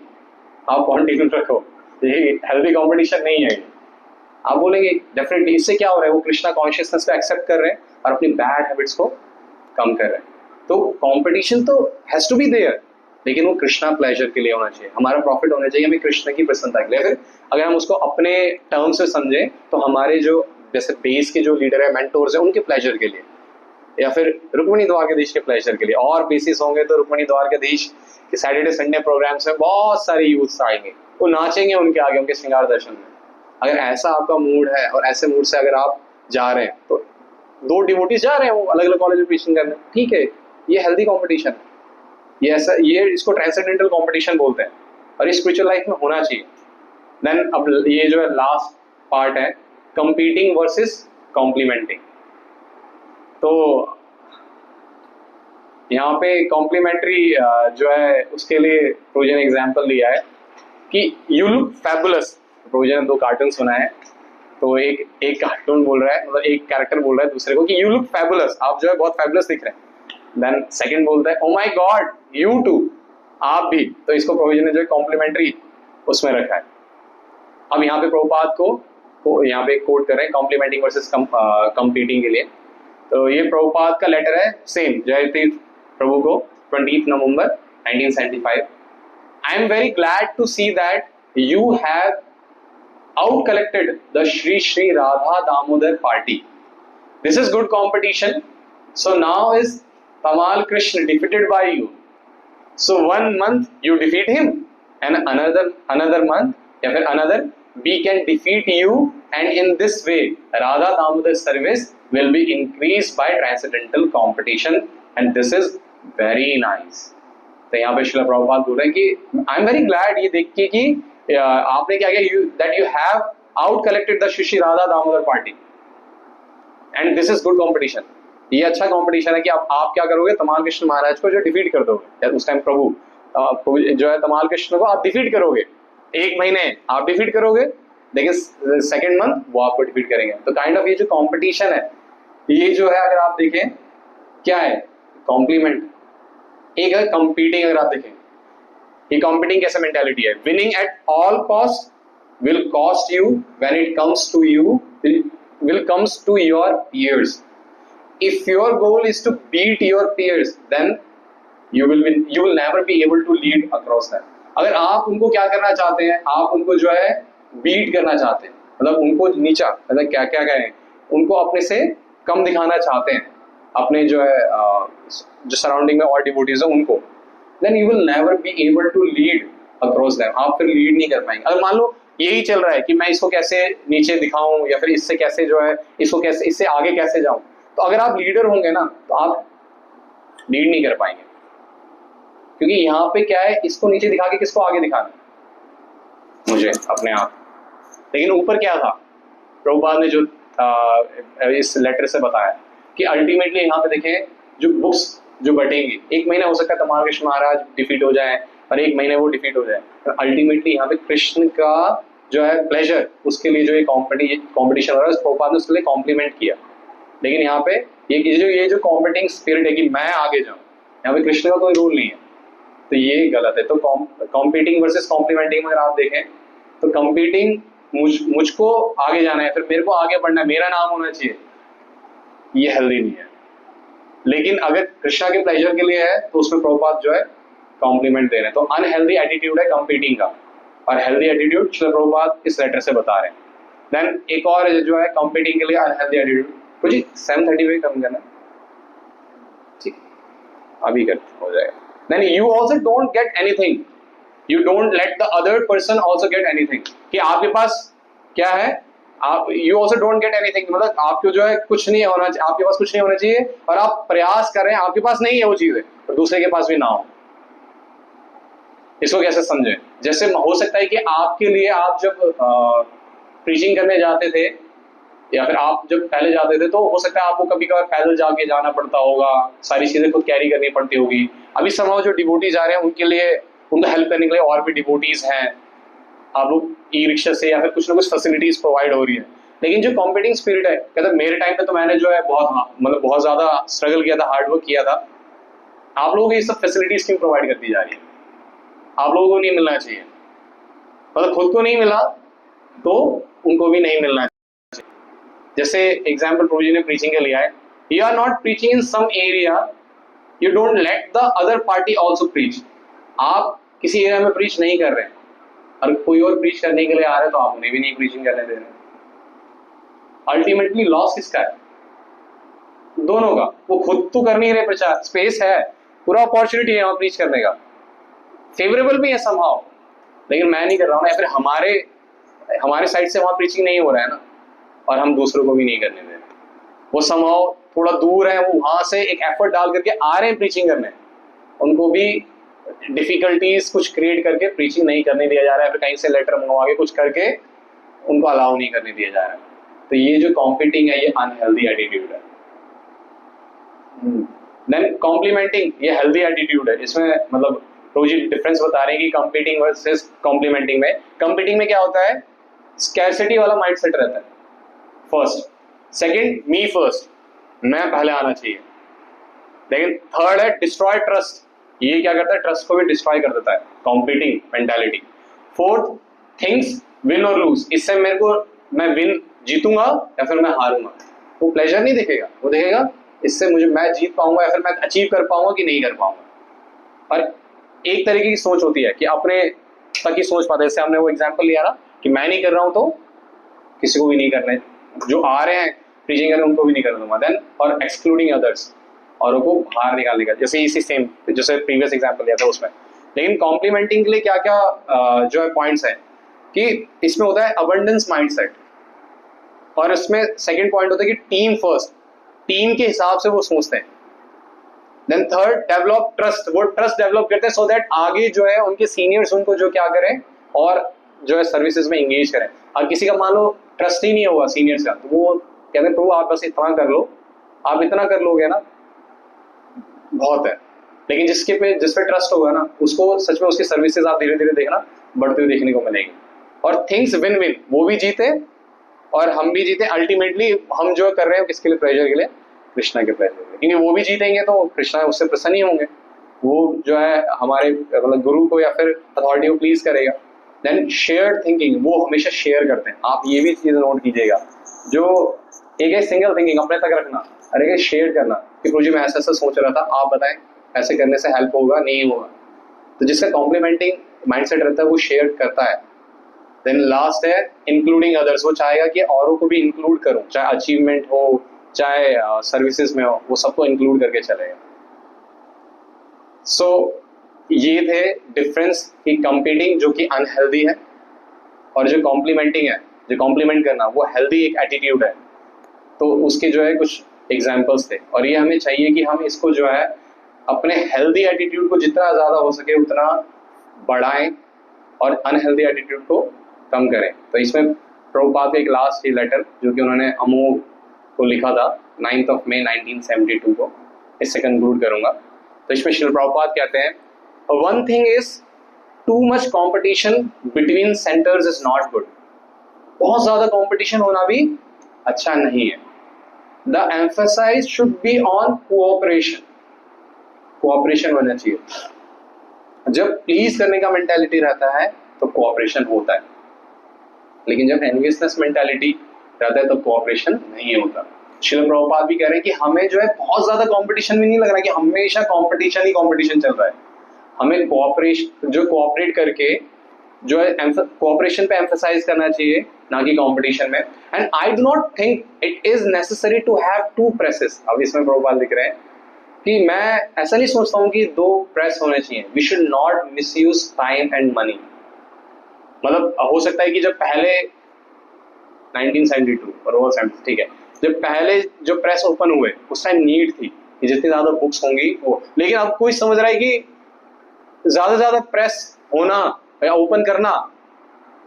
आप कंटिन्यू रखो, ये हेल्दी कंपटीशन नहीं है। आप बोलेंगे डेफिनेटली, इससे क्या हो रहा है, वो कृष्णा कॉन्शियसनेस को एक्सेप्ट कर रहे हैं और अपनी बैड हैबिट्स को कम कर रहे हैं। तो कंपटीशन तो हैज टू बी देयर, लेकिन वो कृष्णा प्लेजर के लिए होना चाहिए, हमारा प्रॉफिट होना चाहिए, हमें कृष्ण की प्रसन्नता के लिए। फिर अगर हम उसको अपने टर्म से समझें, तो हमारे जो जैसे बेस के जो लीडर है, मेंटोर्स है, उनके प्लेजर के लिए, या फिर रुक्मिणी द्वारकाधीश के प्लेजर के लिए। और बेसिस होंगे तो रुक्मिणी द्वारकाधीश के सैटरडे संडे प्रोग्राम्स में बहुत सारे यूथ्स आएंगे, वो नाचेंगे उनके आगे, उनके श्रृंगार दर्शन में। अगर ऐसा आपका मूड है और ऐसे मूड से अगर आप जा रहे हैं, तो 2 डिवोटीज जा रहे हैं वो अलग अलग कॉलेज में प्रीचिंग करने, ठीक है, ये हेल्दी कॉम्पिटिशन है, ये ऐसा, ये इसको ट्रांसेंडेंटल कंपटीशन बोलते हैं और ये स्पिरिचुअल लाइफ में होना चाहिए। देन अब ये जो है लास्ट पार्ट है, कंपीटिंग वर्सेस कॉम्प्लीमेंटिंग। तो यहाँ पे कॉम्प्लीमेंट्री जो है उसके लिए प्रोजन एग्जाम्पल दिया है कि यू लुक फैबुलस। प्रोजन ने 2 कार्टून सुनाए, तो एक कार्टून बोल रहा है, मतलब एक कैरेक्टर बोल रहा है दूसरे को कि यू लुक फैबुलस, आप जो है बहुत फैबुलस दिख रहे हैं। देन सेकंड बोलता है oh my god you too, आप भी। तो इसको प्रोविजन ने जो है कॉम्प्लीमेंट्री उसमें रखा है। अब यहाँ पे प्रभुपाद को यहाँ पे कोट कर रहे हैं कॉम्प्लीमेंटिंग वर्सेस कंपीटिंग के लिए। तो ये प्रभुपाद का लेटर है सेम जयतीर्थ प्रभु को 20 नवंबर 1975। I am very glad to see that you have out collected the Shri Shri Radha Damodar party. This is good competition. So now is Tamal Krishna defeated by you. So 1 month you defeat him, and another month या फिर another we can defeat you, and in this way Radha Damodar service will be increased by transcendental competition, and this is very nice. तो यहाँ पे श्रील प्रभुपाद बोल रहे हैं कि आई am very glad ये देख के कि आपने क्या किया, that you have out collected the Shri Shri Radha Damodar party, and this is good competition. ये अच्छा कंपटीशन है कि आप क्या करोगे, तमाल कृष्ण महाराज को जो डिफीट कर दोगे। उस टाइम प्रभु जो है तमाल कृष्ण को आप डिफीट करोगे, 1 महीने आप डिफीट करोगे, लेकिन सेकेंड मंथ वो आपको डिफीट करेंगे। तो काइंड ऑफ ये जो कॉम्पिटिशन है, ये जो है अगर आप देखें क्या है, कॉम्प्लीमेंट। एक है कंपीटिंग, अगर आप देखें ये कॉम्पिटिंग कैसे मेंटालिटी है, winning at all cost will cost you when it comes to you will comes to your peers. If your goal is to beat your peers, then you will never be able to lead across them. अगर आप उनको क्या करना चाहते हैं, आप उनको जो है बीट करना चाहते हैं, मतलब उनको नीचा, मतलब क्या क्या कहें, उनको अपने से कम दिखाना चाहते हैं, अपने जो है जो सराउंडिंग में और डिवोटीज है उनको, then you will never be able to lead across them. आप फिर लीड नहीं कर पाएंगे। अगर मान लो यही चल रहा है कि मैं इसको कैसे नीचे दिखाऊं, या फिर इससे कैसे जो है इसको कैसे, इससे आगे कैसे जाऊं, तो अगर आप लीडर होंगे ना तो आप लीड नहीं कर पाएंगे, क्योंकि यहाँ पे क्या है, इसको नीचे दिखा के किसको आगे दिखाना, मुझे अपने आप। लेकिन ऊपर क्या था, प्रभुपाद ने जो इस लेटर से बताया कि अल्टीमेटली यहाँ पे देखें जो बुक्स जो बटेंगी, 1 महीना हो सकता है तमाल कृष्ण महाराज डिफीट हो जाए और 1 महीने वो डिफीट हो जाए, तो अल्टीमेटली यहाँ पे कृष्ण का जो है प्लेजर, उसके लिए जो ये कॉम्पिटिशन हो रहा है, प्रभुपाद ने उसके लिए कॉम्प्लीमेंट किया। लेकिन यहाँ पे ये जो कॉम्पिटिंग स्पिरिट है कि मैं आगे जाऊँ, यहाँ पे कृष्ण का कोई रूल नहीं है, तो ये गलत है। तो कॉम्पिटिंग वर्सेस कॉम्प्लीमेंटिंग अगर आप देखें तो कॉम्पिटिंग मुझको आगे जाना है, फिर मेरे को आगे बढ़ना है, मेरा नाम होना चाहिए, ये हेल्दी नहीं है। लेकिन अगर कृष्णा के प्लेजर के लिए है तो उसमें प्रभुपाद जो है कॉम्प्लीमेंट दे रहे हैं। तो अनहेल्दी एटीट्यूड है कंपीटिंग का, और हेल्दी एटीट्यूड श्रील प्रभुपाद इस लेटर से बता रहे हैं। देन एक और जो है कंपीटिंग के लिए अनहेल्दी एटीट्यूड, तो जी 7:30 पे कम करना, ठीक अभी कर हो जाएगा। Then you also don't get anything, you don't let the other person also get anything, कि आपके पास क्या है, आप you also don't get anything, मतलब आपको जो है कुछ नहीं होना चाहिए, आपके पास कुछ नहीं होना चाहिए, और आप प्रयास कर रहे हैं, आपके पास नहीं है वो चीजें, और दूसरे के पास भी ना हो। इसको कैसे समझे, जैसे हो सकता है कि आपके लिए आप जब प्रीचिंग करने जाते थे, या फिर आप जब पहले जाते थे, तो हो सकता है आपको कभी कभार पैदल जाके जाना पड़ता होगा, सारी चीजें खुद कैरी करनी पड़ती होगी। अभी समाव जो डिवोटीज आ रहे हैं उनके लिए, उनको हेल्प करने के लिए और भी डिवोटीज हैं, आप लोग ई रिक्शा से या फिर कुछ ना कुछ फैसिलिटीज प्रोवाइड हो रही है। लेकिन जो कॉम्पिटिंग स्पिरिट है, कहते मेरे टाइम पे तो मैंने जो है बहुत ज्यादा स्ट्रगल किया था, हार्डवर्क किया था, आप लोगों को ये सब फैसिलिटीज क्यों प्रोवाइड करती जा रही है, आप लोगों को नहीं मिलना चाहिए, मतलब खुद को नहीं मिला तो उनको भी नहीं मिलना चाहिए। जैसे एग्जाम्पल प्रभु जी ने प्रीचिंग के लिया है, you are not preaching in some area, you don't let the other party also preach. आप किसी एरिया में प्रीच नहीं कर रहे हैं और कोई और प्रीच करने के लिए आ रहे हैं, तो आप उन्हें भी नहीं प्रीचिंग करने दे रहे। अल्टीमेटली लॉस किसका है, दोनों का। वो खुद तो कर नहीं रहे प्रचार, स्पेस है, पूरा अपॉर्चुनिटी है वहां प्रीच करने का, फेवरेबल भी है समहाउ, लेकिन मैं नहीं कर रहा हूँ, या फिर हमारे साइड से वहां प्रीचिंग नहीं हो रहा है ना, और हम दूसरों को भी नहीं करने दे रहे। वो समहाउ थोड़ा दूर है, वो वहां से एक एफर्ट डाल करके आ रहे हैं प्रीचिंग करने, उनको भी डिफिकल्टीज कुछ क्रिएट करके प्रीचिंग नहीं करने दिया जा रहा है, फिर कहीं से लेटर मंगवा के कुछ करके उनको अलाउ नहीं करने दिया जा रहा है। तो ये जो कॉम्पिटिंग है ये अनहेल्दी एटीट्यूड है। देन कॉम्प्लीमेंटिंग, ये हेल्दी एटीट्यूड है। इसमें मतलब रोजी डिफरेंस बता रहे हैं कि कॉम्पिटिंग वर्सेस कॉम्प्लीमेंटिंग में। कॉम्पिटिंग में क्या होता है, स्कैरसिटी वाला माइंडसेट रहता है फर्स्ट, सेकंड मी फर्स्ट, मैं पहले आना चाहिए। लेकिन थर्ड है डिस्ट्रॉय ट्रस्ट, ये क्या करता है, ट्रस्ट को भी डिस्ट्रॉय कर देता है, competing mentality. Fourth, things win और लूज, इससे मेरे को मैं विन जीतूंगा या फिर मैं हारूंगा, वो प्लेजर नहीं देखेगा, वो देखेगा इससे मुझे मैं जीत पाऊंगा या फिर मैं अचीव कर पाऊंगा कि नहीं कर पाऊंगा। और एक तरीके की सोच होती है कि अपने तक ही सोच पाते हैं। जैसे हमने वो एग्जांपल लिया ना कि मैं नहीं कर रहा हूं तो किसी को भी नहीं करना है, जो आ रहे हैं प्रीचिंग करने उनको भी नहीं कर दूंगा। देन और एक्सक्लूडिंग अदर्स, औरों को बाहर निकालने का, जैसे इसी सेम जैसे प्रीवियस एग्जांपल लिया था उसमें। लेकिन कॉम्प्लीमेंटिंग के लिए क्या क्या जो है पॉइंट्स है कि इसमें होता है अबंडेंस माइंडसेट, और इसमें सेकंड पॉइंट होता है कि टीम फर्स्ट, टीम के हिसाब से वो सोचते हैं। देन थर्ड, डेवलप ट्रस्ट, वो ट्रस्ट डेवलप करते हैं सो दैट आगे जो है उनके सीनियर्स उनको जो क्या करें और जो है सर्विसेज में एंगेज करें। और किसी का मान लो ट्रस्ट ही नहीं होगा सीनियर्स का, तो वो कहते हैं प्रभु आप बस इतना कर लो, आप इतना कर लोगे ना बहुत है। लेकिन जिस पे ट्रस्ट होगा ना उसको सच में उसकी सर्विसेज आप धीरे धीरे देखना बढ़ती हुई देखने को मिलेगी। और थिंग्स विन विन, वो भी जीते और हम भी जीते। अल्टीमेटली हम जो कर रहे हैं किसके लिए, प्लेजर के लिए, कृष्णा के प्लेजर के लिए, क्योंकि वो भी जीतेंगे तो कृष्णा उससे प्रसन्न ही होंगे, वो जो है हमारे मतलब गुरु को या फिर अथॉरिटी को प्लीज करेगा। देन शेयर्ड थिंकिंग, वो हमेशा शेयर करते हैं। आप ये भी चीज नोट कीजिएगा, जो एक है सिंगल थिंकिंग अपने तक रखना, और एक है शेयर करना कि प्रोजी मैं ऐसा ऐसा सोच रहा था, आप बताएं ऐसे करने से हेल्प होगा नहीं होगा। तो जिसका कॉम्प्लीमेंटिंग माइंडसेट रहता है वो शेयर करता है। देन लास्ट है इंक्लूडिंग अदर्स, वो चाहेगा कि औरों को भी इंक्लूड करूं, चाहे अचीवमेंट हो चाहे सर्विसेज में हो, वो सबको इंक्लूड करके चलेगा। सो ये थे डिफरेंस कि कंपीटिंग जो कि अनहेल्दी है और जो कॉम्प्लीमेंटिंग है, जो कॉम्प्लीमेंट करना वो हेल्दी एक एटीट्यूड है। तो उसके जो है कुछ एग्जाम्पल्स थे, और ये हमें चाहिए कि हम इसको जो है अपने हेल्दी एटीट्यूड को जितना ज़्यादा हो सके उतना बढ़ाएं और अनहेल्दी एटीट्यूड को कम करें। तो इसमें प्रभुपाद का एक लास्ट लेटर जो कि उन्होंने अमोघ को लिखा था 9 मई 1972 को, इससे कंक्लूड करूंगा। तो इसमें श्रील प्रभुपाद कहते हैं, one thing is too much competition between centres is not good, बहुत ज्यादा कॉम्पिटिशन होना भी अच्छा नहीं है। The emphasise should be on cooperation, cooperation होना चाहिए। जब प्लीज करने का मेंटालिटी रहता है तो कोऑपरेशन होता है, लेकिन जब एनवियसनेस मेंटालिटी रहता है तो कोऑपरेशन नहीं होता। श्रील प्रभुपाद भी कह रहे हैं कि हमें जो है बहुत ज्यादा कंपटीशन भी नहीं लग रहा कि हमेशा कंपटीशन ही कंपटीशन चल रहा है। हमें कोऑपरेशन, जो कोऑपरेट करके जो है कोऑपरेशन पे एम्फसाइज करना चाहिए, ना कि कंपटीशन में। And I do not think it is necessary to have two presses. अब इसमें प्रभुपाद लिख रहे हैं कि मैं ऐसा नहीं सोचता हूँ कि 2 प्रेस होने चाहिए। We should not misuse time and money. मतलब हो सकता है कि जब पहले 1972 और वो 70, ठीक है, जब पहले जो प्रेस ओपन हुए उस टाइम नीड थी कि जितनी ज्यादा बुक्स होंगी वो, लेकिन अब कोई समझ रहा है कि ज्यादा से ज्यादा प्रेस होना या ओपन करना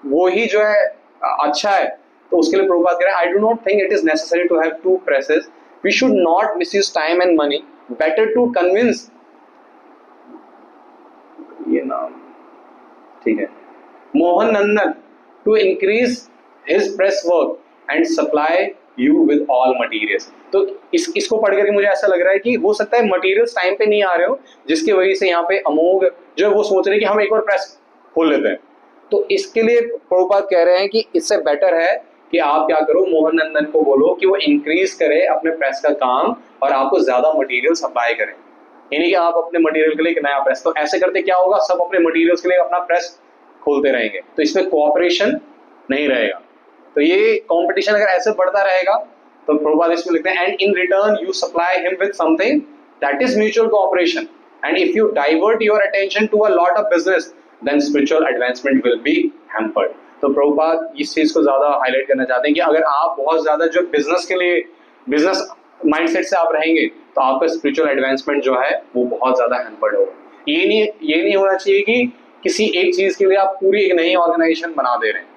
वो ही जो है अच्छा है। तो उसके लिए प्रभुपाद कह रहे हैं, I do not think it is necessary to have 2 presses. We should not misuse time and money, better to convince, ये नाम ठीक है, Mohan Nandan to increase his press work and supply you with all materials. तो इसको पढ़ करके मुझे ऐसा लग रहा है कि हो सकता है मटेरियल्स टाइम पे नहीं आ रहे हो, जिसकी वजह से यहाँ पे अमोघ जो है वो सोच रहे हैं कि हम एक और प्रेस खोल लेते हैं। तो इसके लिए प्रभुपाद कह रहे हैं कि इससे बेटर है कि आप क्या करो, मोहन नंदन को बोलो कि वो इंक्रीज करे अपने प्रेस का काम और आपको ज्यादा मटेरियल सप्लाई करें, यानी कि आप अपने मटेरियल के लिए एक नया प्रेस। तो ऐसे करते क्या होगा, सब अपने मटेरियल्स के लिए अपना प्रेस खोलते रहेंगे, तो इसमें कोऑपरेशन नहीं रहेगा। तो ये कंपटीशन अगर ऐसे बढ़ता रहेगा तो प्रभुपाद इसमें लिखते हैं, and in return you supply him with something that is mutual cooperation, and if you divert your attention to a lot of business then spiritual advancement will be hampered. तो प्रभुपाद इस चीज को ज्यादा हाईलाइट करना चाहते हैं कि अगर आप बहुत ज्यादा जो बिजनेस के लिए बिजनेस माइंडसेट से आप रहेंगे तो आपका स्पिरिचुअल एडवांसमेंट जो है वो बहुत ज्यादा हैम्पर्ड होगा। ये नहीं होना चाहिए कि किसी एक चीज के लिए आप पूरी एक नई ऑर्गेनाइजेशन बना दे रहे हैं।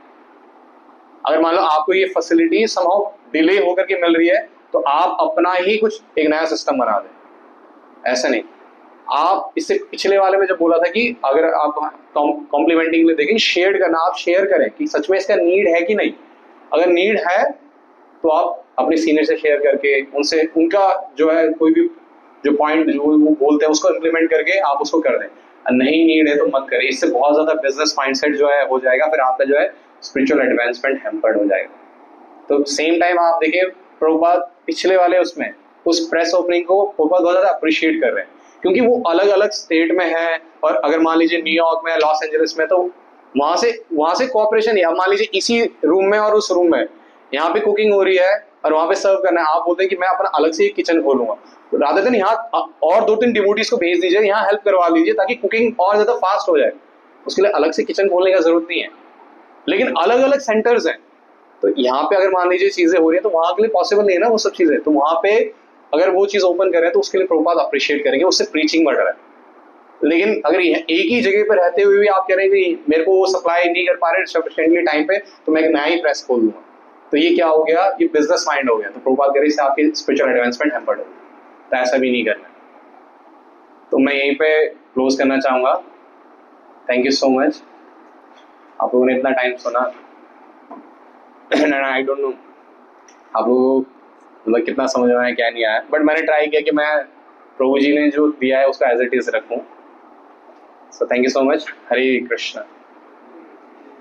अगर मान लो आपको ये फैसिलिटी समहाउ डिले होकर के मिल रही है तो आप अपना ही कुछ एक नया सिस्टम बना दें, ऐसा नहीं। आप इससे पिछले वाले में जब बोला था कि अगर आप कॉम्प्लीमेंटिंग में देखें, शेयर करना, आप शेयर करें कि सच में इसका नीड है कि नहीं। अगर नीड है तो आप अपने सीनियर से शेयर करके उनसे उनका जो है कोई भी जो पॉइंट जो वो बोलते हैं उसको इम्प्लीमेंट करके आप उसको कर दें। नहीं नीड है तो मत करें, इससे बहुत ज्यादा बिजनेस माइंडसेट जो है हो जाएगा, फिर आपका जो है स्पिरिचुअल एडवांसमेंट हैम्पर्ड हो जाएगा। तो सेम टाइम आप देखिए प्रभुपाद पिछले वाले उसमें उस प्रेस ओपनिंग को प्रभुपाद बहुत ज्यादा अप्रिशिएट कर रहे हैं, क्योंकि वो अलग अलग स्टेट में है। और अगर मान लीजिए न्यूयॉर्क में, लॉस एंजलिस में, तो वहां से कोऑपरेशन है। मान लीजिए इसी रूम में और उस रूम में यहाँ पे कुकिंग हो रही है और वहां पे सर्व करना है, आप बोलते हैं कि मैं अपना अलग से किचन खोलूंगा, रादर देन यहाँ और 2-3 डिवोटीज को भेज दीजिए, यहाँ हेल्प करवा लीजिए ताकि कुकिंग और ज्यादा फास्ट हो जाए। उसके लिए अलग से किचन खोलने का जरूरत नहीं है। लेकिन अलग अलग सेंटर्स हैं, तो यहाँ पे अगर मान लीजिए चीजें हो रही है तो वहां के लिए पॉसिबल नहीं है ना वो सब चीजें। तो वहां पे अगर वो चीज ओपन करें तो उसके लिए प्रभुपाद अप्रिशिएट करेंगे, उससे प्रीचिंग बढ़ रहा है। लेकिन अगर एक ही जगह पे रहते हुए भी आप कह रहे हैं कि मेरे को वो सप्लाई नहीं कर पा रहे सफिशिएंटली टाइम पे, तो मैं एक नया ही प्रेस खोल दूंगा, तो ये क्या हो गया, ये बिजनेस माइंड हो गया। तो प्रभुपाद कह रहे इससे आपकी स्पिरिचुअल एडवांसमेंट हैम्पर्ड होगी, तो ऐसा भी नहीं करना। तो मैं यहीं पे क्लोज करना चाहूंगा। थैंक यू सो मच, आप लोगों ने इतना टाइम सुना। आई डोंट नो आप लोगों को मतलब कितना समझ में आया क्या नहीं आया, बट मैंने ट्राई किया कि मैं प्रभु जी ने जो दिया है उसको एज इट इज रखूं। So thank you so much. Hare Krishna.